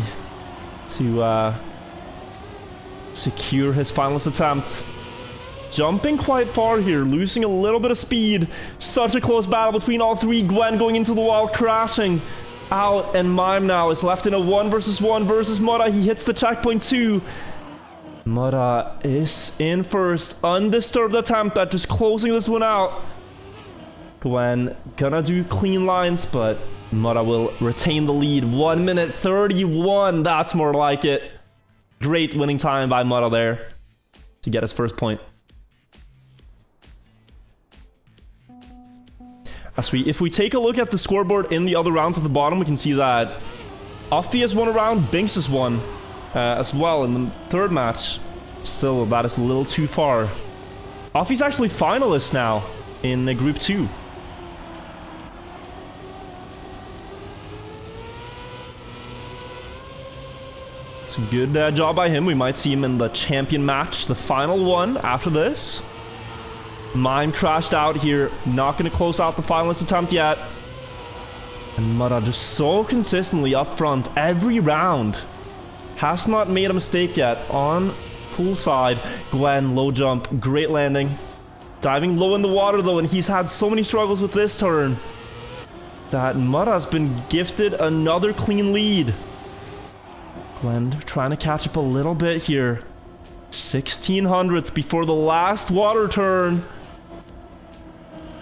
to secure his finalist attempt. Jumping quite far here, losing a little bit of speed. Such a close battle between all 3. Gwen going into the wall, crashing out, and Mime now is left in a 1 versus Mudda. He hits the checkpoint too. Mudda is in first. Undisturbed attempt at just closing this one out. Gwen gonna do clean lines, but Mudda will retain the lead. 1 minute 31. That's more like it. Great winning time by Mudda there to get his first point. If we take a look at the scoreboard in the other rounds at the bottom, we can see that Offie has won a round, Binks has won as well in the third match. Still, that is a little too far. Offie's actually finalist now in Group 2. So good job by him. We might see him in the champion match, the final one after this. Mime crashed out here. Not going to close out the finalist attempt yet. And Mudda just so consistently up front every round. Has not made a mistake yet on Poolside. Gwen, low jump, great landing. Diving low in the water though, and he's had so many struggles with this turn that Mudda's been gifted another clean lead. Gwen trying to catch up a little bit here. 1600ths before the last water turn.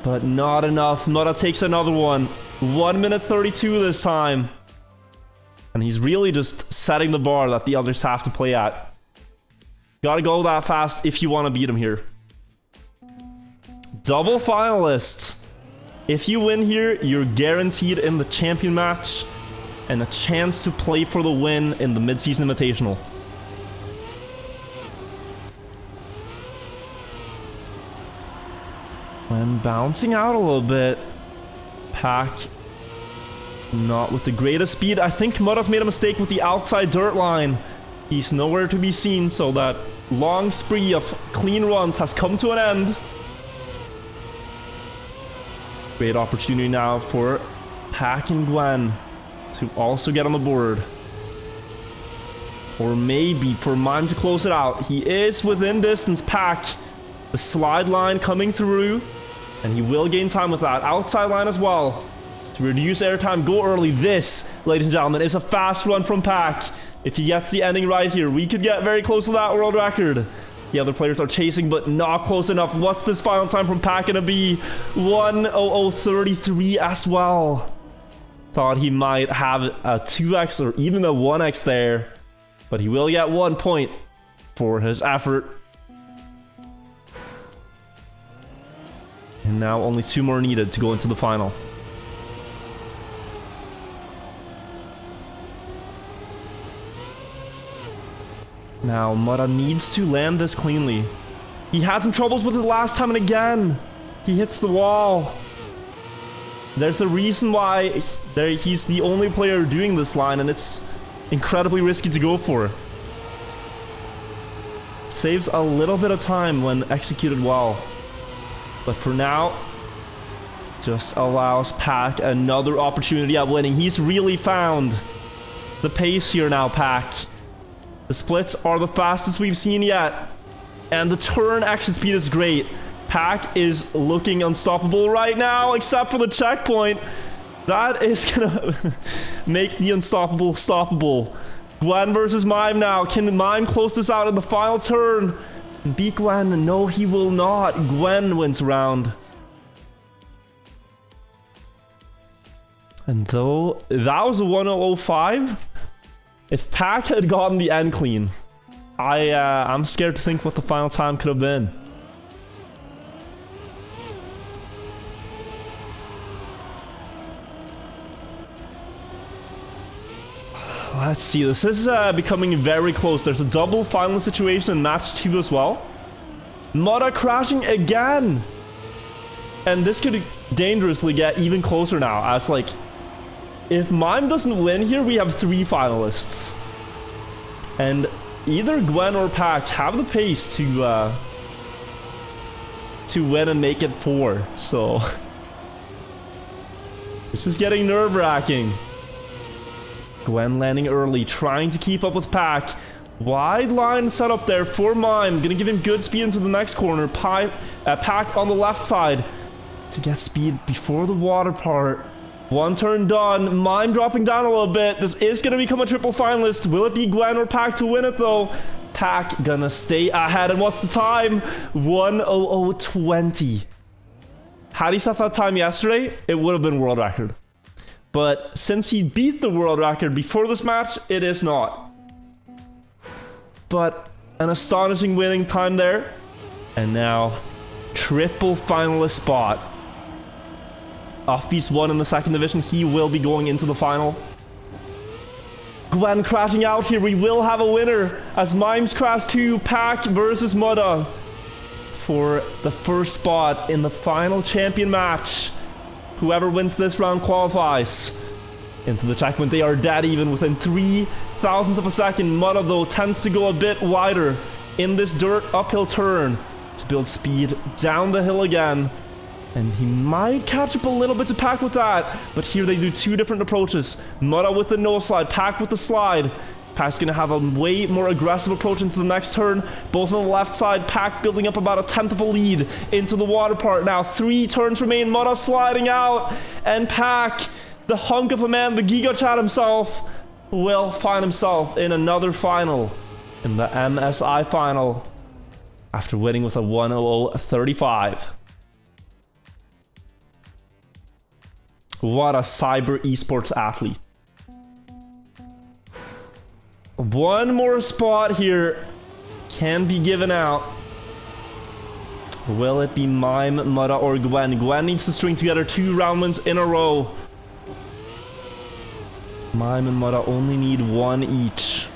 But not enough. Mudda takes another one. 1 minute 32 this time. And he's really just setting the bar that the others have to play at. Gotta go that fast if you want to beat him here. Double finalists. If you win here, you're guaranteed in the champion match and a chance to play for the win in the mid-season invitational. And bouncing out a little bit. Pack not with the greatest speed. I think Mudda's made a mistake with the outside dirt line. He's nowhere to be seen, so that long spree of clean runs has come to an end. Great opportunity now for Pack and Gwen to also get on the board. Or maybe for Mime to close it out. He is within distance. Pack, the slide line coming through, and he will gain time with that. Outside line as well to reduce airtime. Go early. This, ladies and gentlemen, is a fast run from Pack. If he gets the ending right here, we could get very close to that world record. The other players are chasing, but not close enough. What's this final time from Pack gonna be? 1:00:33 as well. Thought he might have a 2x or even a 1x there. but he will get 1 point for his effort. And now only 2 more needed to go into the final. Now, Mudda needs to land this cleanly. He had some troubles with it last time, and again, he hits the wall. There's a reason why he's the only player doing this line, and it's incredibly risky to go for. Saves a little bit of time when executed well. But for now, just allows Pack another opportunity at winning. He's really found the pace here now, Pack. The splits are the fastest we've seen yet. And the turn exit speed is great. Pack is looking unstoppable right now, except for the checkpoint. That is gonna make the unstoppable stoppable. Gwen versus Mime now. Can Mime close this out in the final turn? Beat Gwen? No, he will not. Gwen wins round. And though that was a 1005, if Pack had gotten the end clean, I'm scared to think what the final time could have been. Let's see, this is becoming very close. There's a double final situation in match 2 as well. Mudda crashing again! And this could dangerously get even closer now, as like, if Mime doesn't win here, we have 3 finalists. And either Gwen or Pack have the pace to win and make it 4, so... This is getting nerve-wracking. Gwen landing early, trying to keep up with Pack. Wide line set up there for Mime. Gonna give him good speed into the next corner. Pack on the left side to get speed before the water part. 1 turn done. Mime dropping down a little bit. This is gonna become a triple finalist. Will it be Gwen or Pack to win it though? Pack gonna stay ahead. And what's the time? 1:00:20. Had he set that time yesterday, it would have been world record. But since he beat the world record before this match, it is not. But an astonishing winning time there. And now, triple finalist spot. Uffy's won in the 2nd division. He will be going into the final. Gwen crashing out here. We will have a winner as Mimes crash 2. Pack versus Mudda for the first spot in the final champion match. Whoever wins this round qualifies into the checkpoint. They are dead even within 3 thousandths of a second. Mudda, though, tends to go a bit wider in this dirt uphill turn to build speed down the hill again. And he might catch up a little bit to Pack with that. But here they do 2 different approaches. Mudda with the no slide, Pack with the slide. Pack's gonna have a way more aggressive approach into the next turn. Both on the left side, Pack building up about a 1/10 of a lead into the water part. Now 3 turns remain, Mudda sliding out. And Pack, the hunk of a man, the Giga Chad himself, will find himself in another final. In the MSI final. After winning with a 1:00:35. What a cyber esports athlete. 1 more spot here can be given out. Will it be Mime, Mudda, or Gwen? Gwen needs to string together 2 round wins in a row. Mime and Mudda only need 1 each.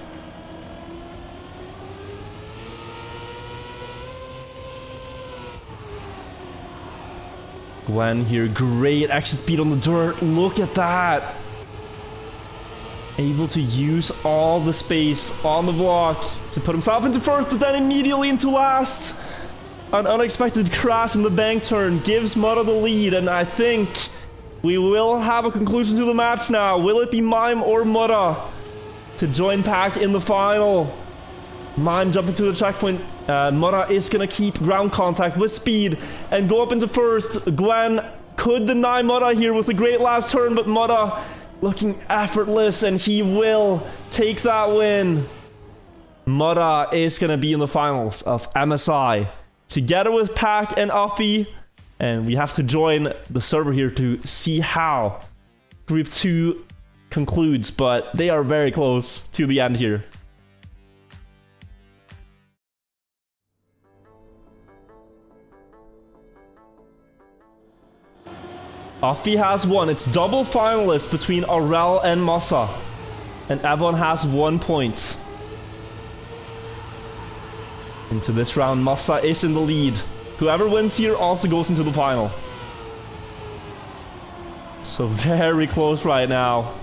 Gwen here, great exit speed on the dirt. Look at that. Able to use all the space on the block to put himself into first, but then immediately into last. An unexpected crash in the bank turn gives Mudda the lead, and I think we will have a conclusion to the match now. Will it be Mime or Mudda to join Pack in the final? Mime jumping to the checkpoint. Mudda is going to keep ground contact with speed and go up into first. Gwen could deny Mudda here with a great last turn, but Mudda looking effortless, and he will take that win. Mudda is going to be in the finals of MSI together with Pack and Uffy, and we have to join the server here to see how Group 2 concludes, but they are very close to the end here. Afi has one. It's double finalist between Aurel and Masa. And Evon has 1 point. Into this round, Masa is in the lead. Whoever wins here also goes into the final. So very close right now.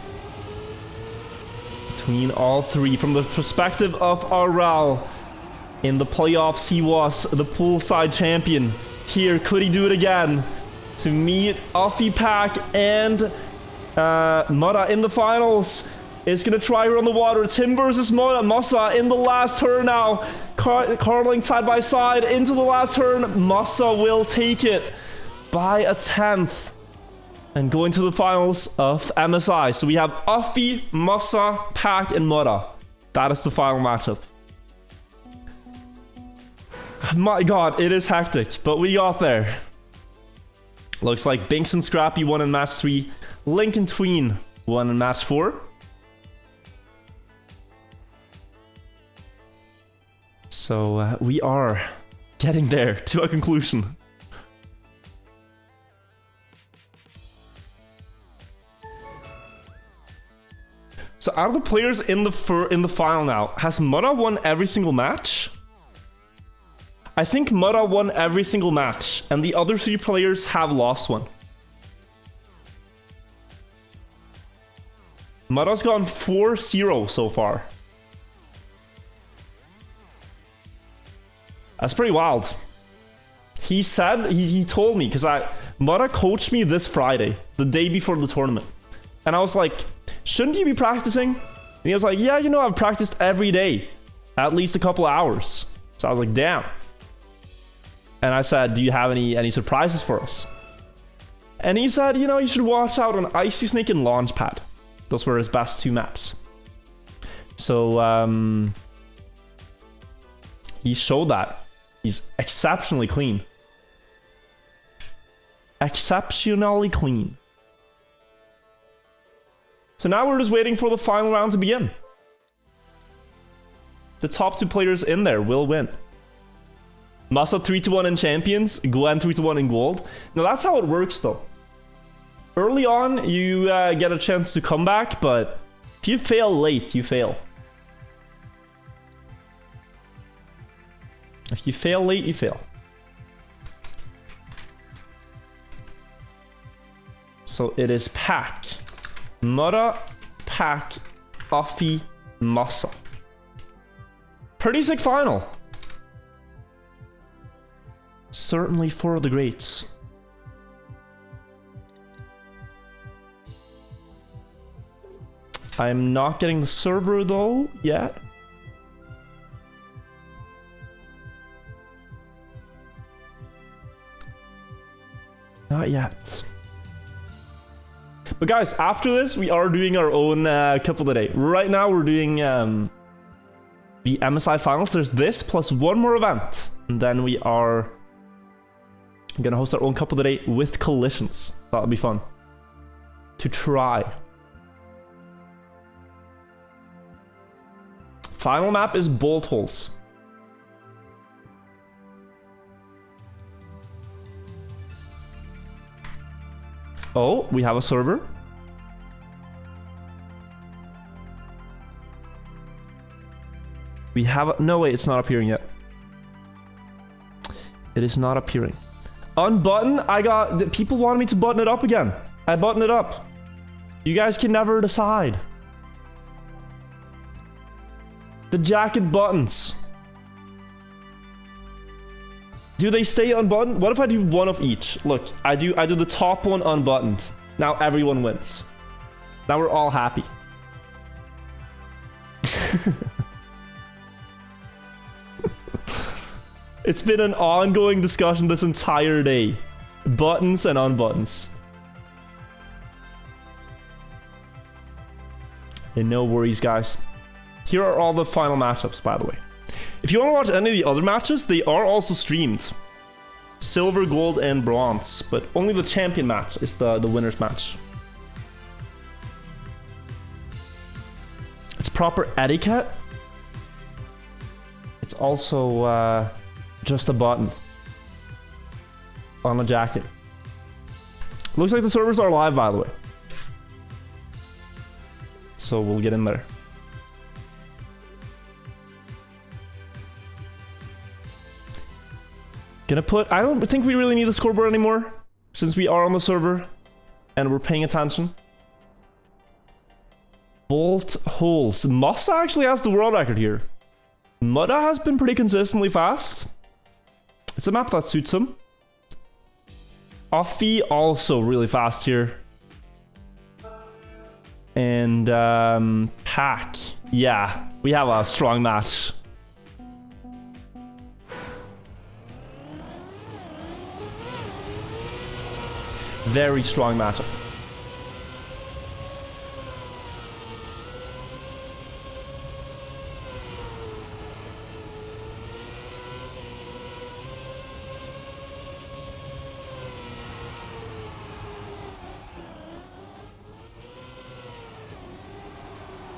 Between all three. From the perspective of Aurel, in the playoffs, he was the poolside champion. Here, could he do it again? To meet Afi Pack and Mara in the finals. Is gonna try her on the water. Tim versus Masa in the last turn now. Carling side by side into the last turn. Masa will take it by a 10th. And going to the finals of MSI. So we have Afi, Masa, Pack, and Mara. That is the final matchup. My god, it is hectic, but we got there. Looks like Binks and Scrappy won in match 3. Link and Tween won in match 4. So we are getting there to a conclusion. So out of the players in the final now, has Mura won every single match? I think Mura won every single match, and the other 3 players have lost one. Mura's gone 4-0 so far. That's pretty wild. He said, he told me, because Mura coached me this Friday, the day before the tournament. And I was like, shouldn't you be practicing? And he was like, yeah, you know, I've practiced every day, at least a couple of hours. So I was like, damn. And I said, do you have any surprises for us? And he said, you know, you should watch out on Icy Snake and Launchpad. Those were his best 2 maps. So, he showed that. He's exceptionally clean. Exceptionally clean. So now we're just waiting for the final round to begin. The top 2 players in there will win. Masa 3-1 in Champions, Gwen 3-1 in Gold. Now that's how it works though. Early on, you get a chance to come back, but if you fail late, you fail. If you fail late, you fail. So it is Pack. Mura, Pack, Afi, Masa. Pretty sick final. Certainly for the greats. I'm not getting the server though yet. Not yet. But guys, after this, we are doing our own cup of the day. Right now, we're doing the MSI finals. There's this plus 1 more event. And then we are gonna host our own cup of the day with collisions. That'll be fun to try. Final map is bolt holes. Oh, we have a server. We have a... No, wait, it's not appearing yet. It is not appearing. Unbutton, I got... People wanted me to button it up again. I buttoned it up. You guys can never decide. The jacket buttons. Do they stay unbuttoned? What if I do one of each? Look, I do the top one unbuttoned. Now everyone wins. Now we're all happy. It's been an ongoing discussion this entire day. Buttons and unbuttons. And no worries, guys. Here are all the final matchups, by the way. If you want to watch any of the other matches, they are also streamed. Silver, gold, and bronze. But only the champion match is the winner's match. It's proper etiquette. It's also just a button on a jacket. Looks like the servers are live, by the way. So we'll get in there. Gonna put... I don't think we really need the scoreboard anymore, since we are on the server and we're paying attention. Bolt holes. Masa actually has the world record here. Mudda has been pretty consistently fast. It's a map that suits him. Offie also really fast here. And Pack. Yeah, we have a strong match. Very strong matchup.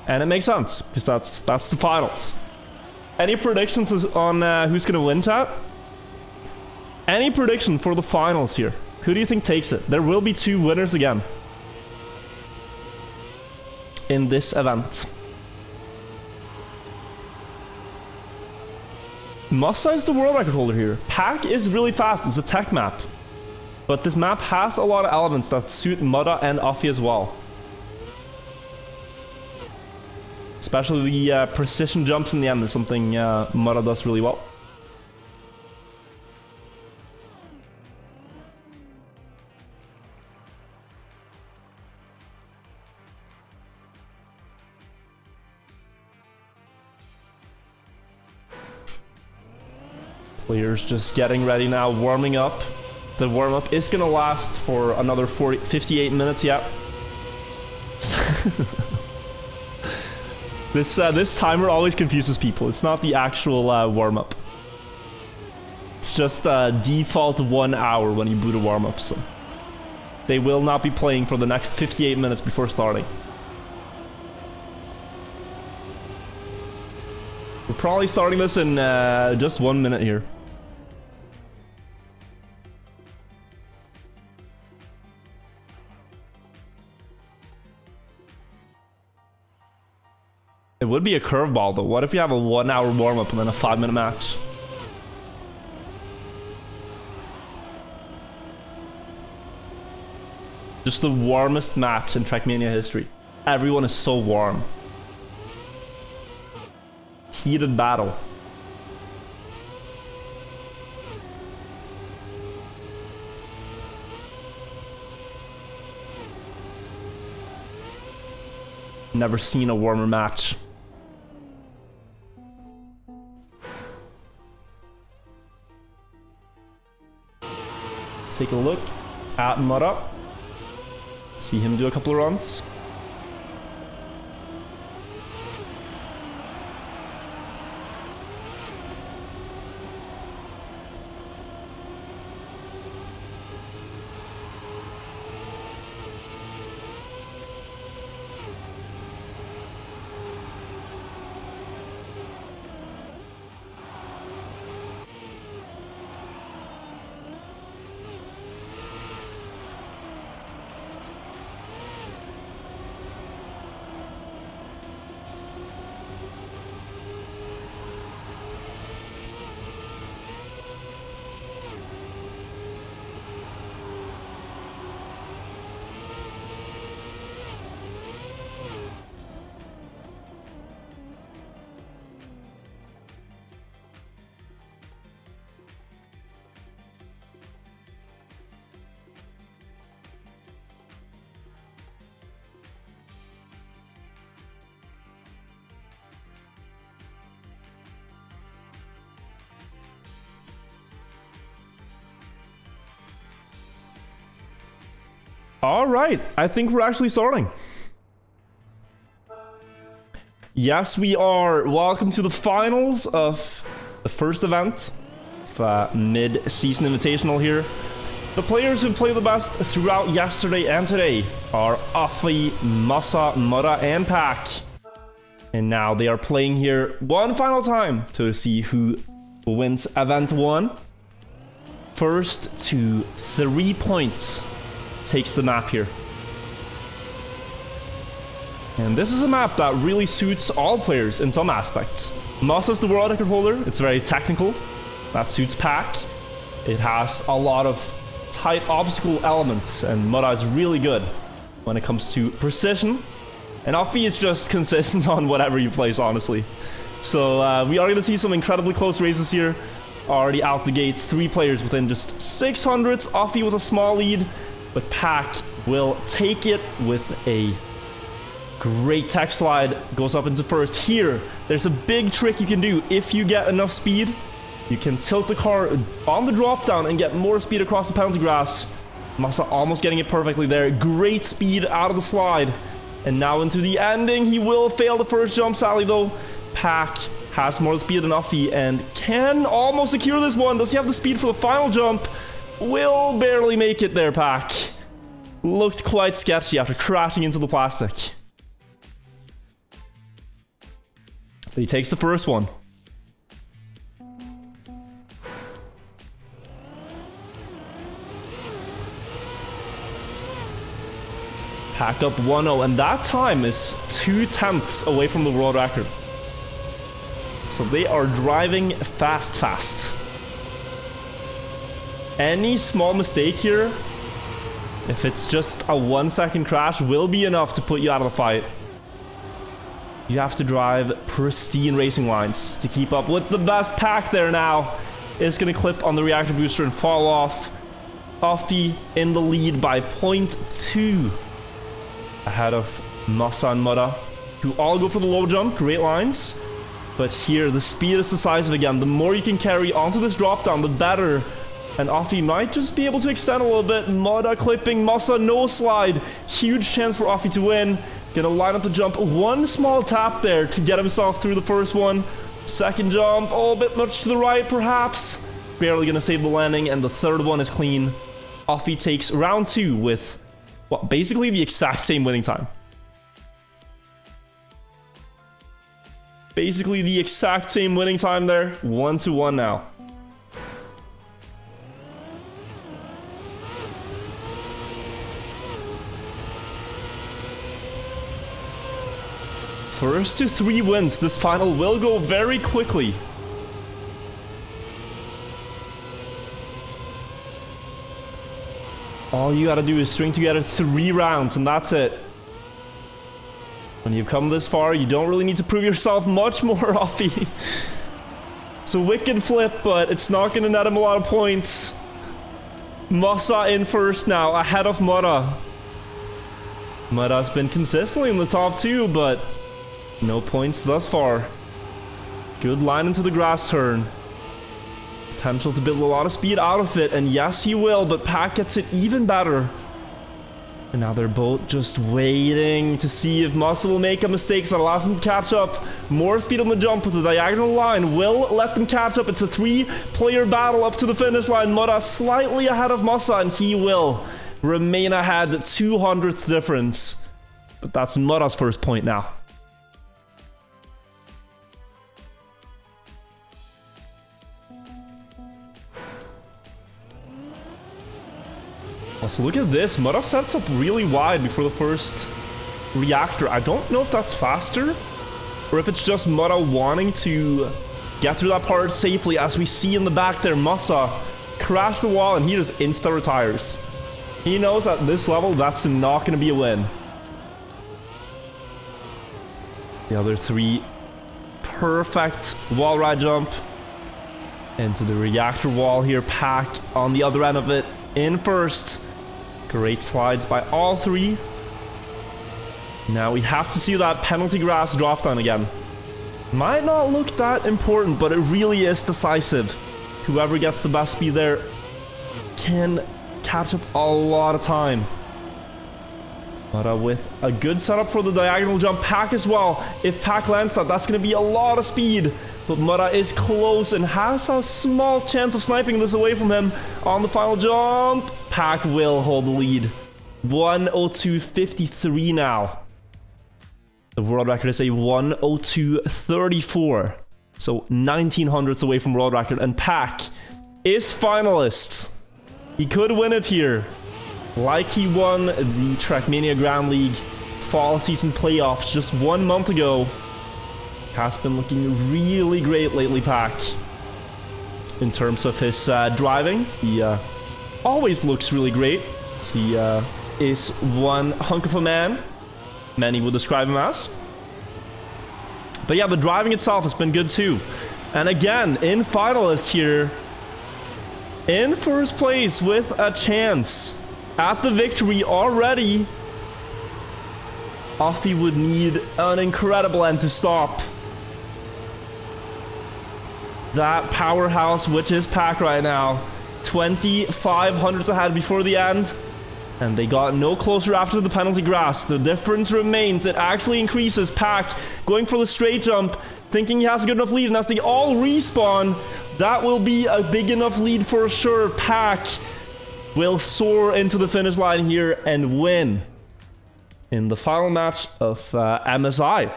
And it makes sense, because that's the finals. Any predictions on who's gonna win, chat? Any prediction for the finals here? Who do you think takes it? There will be 2 winners again in this event. Masa is the world record holder here. Pack is really fast. It's a tech map. But this map has a lot of elements that suit Mudda and Offie as well. Especially the precision jumps in the end is something Mudda does really well. Players just getting ready now, warming up. The warm-up is gonna last for another 58 minutes, yeah. This timer always confuses people. It's not the actual warm-up. It's just a default 1 hour when you boot a warm-up, so they will not be playing for the next 58 minutes before starting. We're probably starting this in just 1 minute here. It would be a curveball though. What if you have a 1 hour warm-up and then a 5-minute match? Just the warmest match in Trackmania history. Everyone is so warm. Heated battle. Never seen a warmer match. Let's take a look at Mudda. See him do a couple of runs. All right, I think we're actually starting. Yes, we are. Welcome to the finals of the first event of mid-season invitational here. The players who played the best throughout yesterday and today are Offie, Masa, Mudda, and Pack. And now they are playing here one final time to see who wins event 1. First to 3 points takes the map here. And this is a map that really suits all players in some aspects. Msa's the world record holder. It's very technical. That suits Pack. It has a lot of tight obstacle elements, and Mudda is really good when it comes to precision. And Offie is just consistent on whatever you place, honestly. So we are going to see some incredibly close races here. Already out the gates, 3 players within just 600s. Offie with a small lead, but Pack will take it with a great tech slide. Goes up into first. Here, there's a big trick you can do if you get enough speed. You can tilt the car on the drop down and get more speed across the penalty grass. Msa almost getting it perfectly there. Great speed out of the slide. And now into the ending. He will fail the first jump, sadly, though. Pack has more speed than Offie and can almost secure this one. Does he have the speed for the final jump? Will barely make it there, Pack. Looked quite sketchy after crashing into the plastic. But he takes the first one. Pack up 1-0, and that time is 2/10 away from the world record. So they are driving fast. Any small mistake here, if it's just a 1-second crash, will be enough to put you out of the fight. You have to drive pristine racing lines to keep up with the best. Pack there now is going to clip on the reactor booster and fall off. Offie in the lead by 0.2. Ahead of Msa and Mudda, who all go for the low jump. Great lines. But here, the speed is decisive again. The more you can carry onto this drop down, the better. And Offie might just be able to extend a little bit. Mudda clipping, Msa no slide. Huge chance for Offie to win. Gonna line up the jump. One small tap there to get himself through the first one. Second jump, a little bit much to the right, perhaps. Barely gonna save the landing, and the third one is clean. Offie takes round 2 with, well, basically the exact same winning time. Basically the exact same winning time there. 1-1 now. First to 3 wins. This final will go very quickly. All you gotta do is string together 3 rounds, and that's it. When you've come this far, you don't really need to prove yourself much more, Offie. It's a wicked flip, but it's not gonna net him a lot of points. Msa in first now, ahead of Mudda. Mudda's been consistently in the top 2, but no points thus far. Good line into the grass turn. Potential to build a lot of speed out of it, and yes, he will, but Pack gets it even better. And now they're both just waiting to see if Msa will make a mistake that allows him to catch up. More speed on the jump with the diagonal line will let them catch up. It's a 3-player battle up to the finish line. Mudda slightly ahead of Msa, and he will remain ahead. 200th difference. But that's Mudda's first point now. So look at this. Mudda sets up really wide before the first reactor. I don't know if that's faster or if it's just Mudda wanting to get through that part safely. As we see in the back there, Msa crashed the wall and he just insta-retires. He knows at this level that's not going to be a win. The other 3, perfect wall ride jump into the reactor wall here. Pack on the other end of it in first. Great slides by all 3. Now we have to see that penalty grass drop down again. Might not look that important, but it really is decisive. Whoever gets the best speed there can catch up a lot of time. But with a good setup for the diagonal jump. Pack as well. If Pack lands that, that's going to be a lot of speed. But Mudda is close and has a small chance of sniping this away from him on the final jump. Pack will hold the lead. 1:02.53 now. The world record is a 1:02.34. So 1900ths away from world record. And Pack is finalist. He could win it here. like he won the Trackmania Grand League fall season playoffs just 1 month ago. Has been looking really great lately, Pack. In terms of his driving, he always looks really great. He is one hunk of a man, many would describe him as. But yeah, the driving itself has been good too. And again, in Finalist here, in first place with a chance at the victory already. Offie would need an incredible end to stop that powerhouse, which is Pack right now. 2,500s ahead before the end. And they got no closer after the penalty grass. The difference remains. It actually increases. Pack going for the straight jump, thinking he has a good enough lead. And as they all respawn, that will be a big enough lead for sure. Pack will soar into the finish line here and win in the final match of MSI.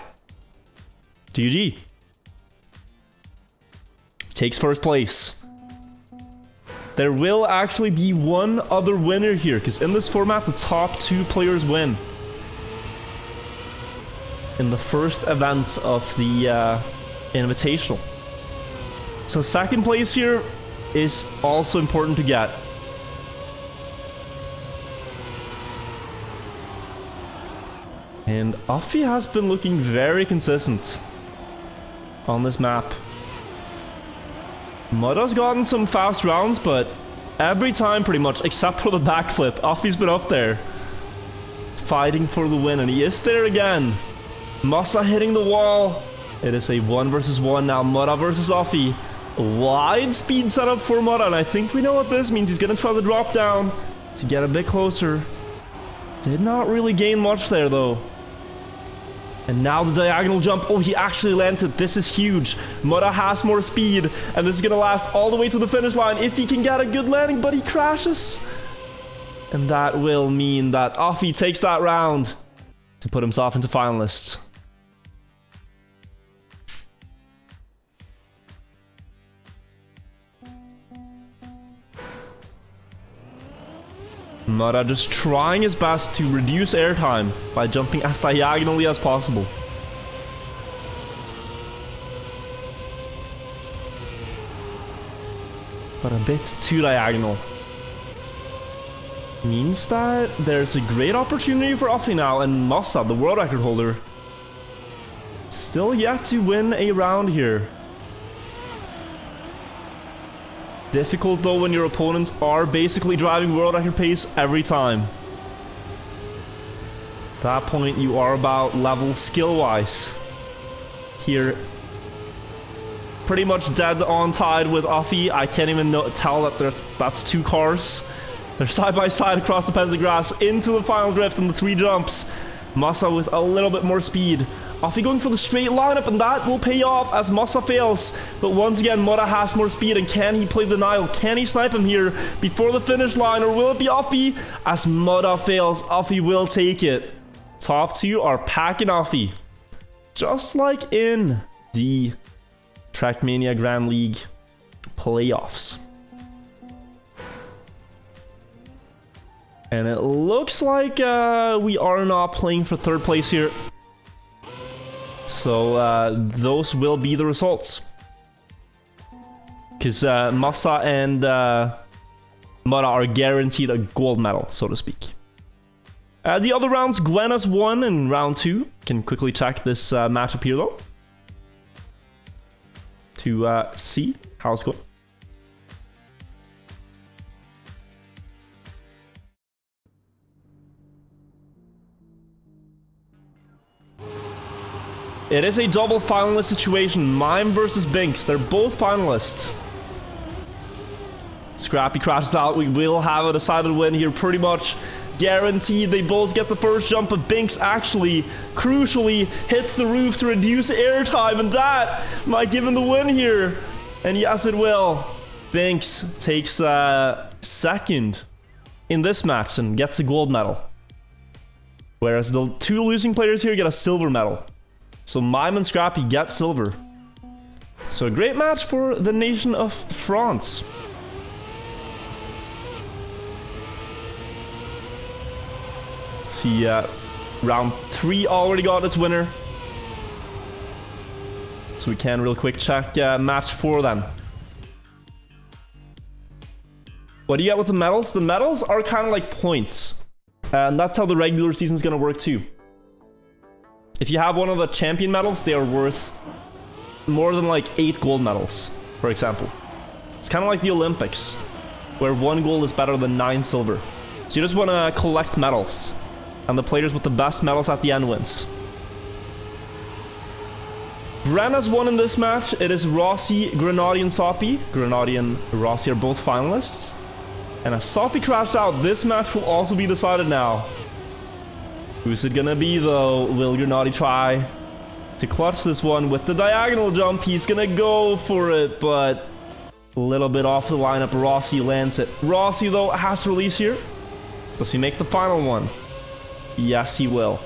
GG. Takes first place. There will actually be one other winner here, because in this format, the top 2 players win. In the first event of the Invitational. So second place here is also important to get. And Offie has been looking very consistent on this map. Mudda's gotten some fast rounds, but every time pretty much, except for the backflip, Offie's been up there fighting for the win, and he is there again. Masa hitting the wall. It is a 1 versus 1 now. Mudda versus Offie. Wide speed setup for Mudda, and I think we know what this means. He's gonna try the drop down to get a bit closer. Did not really gain much there though. And now the diagonal jump. Oh, he actually landed. This is huge. Mudda has more speed, and this is gonna last all the way to the finish line if he can get a good landing, but he crashes. And that will mean that Offie takes that round to put himself into Finalist. Mudda just trying his best to reduce airtime by jumping as diagonally as possible. But a bit too diagonal. Means that there's a great opportunity for Offie now, and Masa, the world record holder, still yet to win a round here. Difficult though when your opponents are basically driving world record pace every time. At that point you are about level skill-wise. Here, pretty much dead on tied with Offie. I can't even tell that that's 2 cars. They're side by side across the penalty grass into the final drift and the 3 jumps. Masa with a little bit more speed. Offie going for the straight lineup, and that will pay off as Masa fails. But once again, Mudda has more speed, and can he play denial? Can he snipe him here before the finish line, or will it be Offie? As Mudda fails, Offie will take it. Top 2 are Pack and Offie. Just like in the Trackmania Grand League playoffs. And it looks like we are not playing for 3rd place here. So those will be the results. Because Masa and Mudda are guaranteed a gold medal, so to speak. The other rounds, Gwen has won in round 2. Can quickly check this matchup here though. To see how it's going. It is a double finalist situation. Mime versus Binks. They're both finalists. Scrappy crashes out. We will have a decided win here. Pretty much guaranteed. They both get the first jump, but Binks actually, crucially, hits the roof to reduce airtime, and that might give him the win here. And yes, it will. Binks takes 2nd in this match and gets a gold medal. Whereas the 2 losing players here get a silver medal. So Mime and Scrappy get silver. So a great match for the nation of France. See, round 3 already got its winner. So we can real quick check match 4 then. What do you get with the medals? The medals are kind of like points. And that's how the regular season is going to work too. If you have one of the champion medals, they are worth more than like 8 gold medals, for example. It's kind of like the Olympics, where 1 gold is better than 9 silver. So you just want to collect medals. And the players with the best medals at the end wins. Bren has won in this match. It is Rossi, Grenadian, Soppy. Grenadian and Rossi are both finalists. And as Soppy crashed out, this match will also be decided now. Who's it gonna be though? Will Grenadi try to clutch this one with the diagonal jump? He's gonna go for it, but a little bit off the lineup. Rossi lands it. Rossi though has to release here. Does he make the final one? Yes, he will.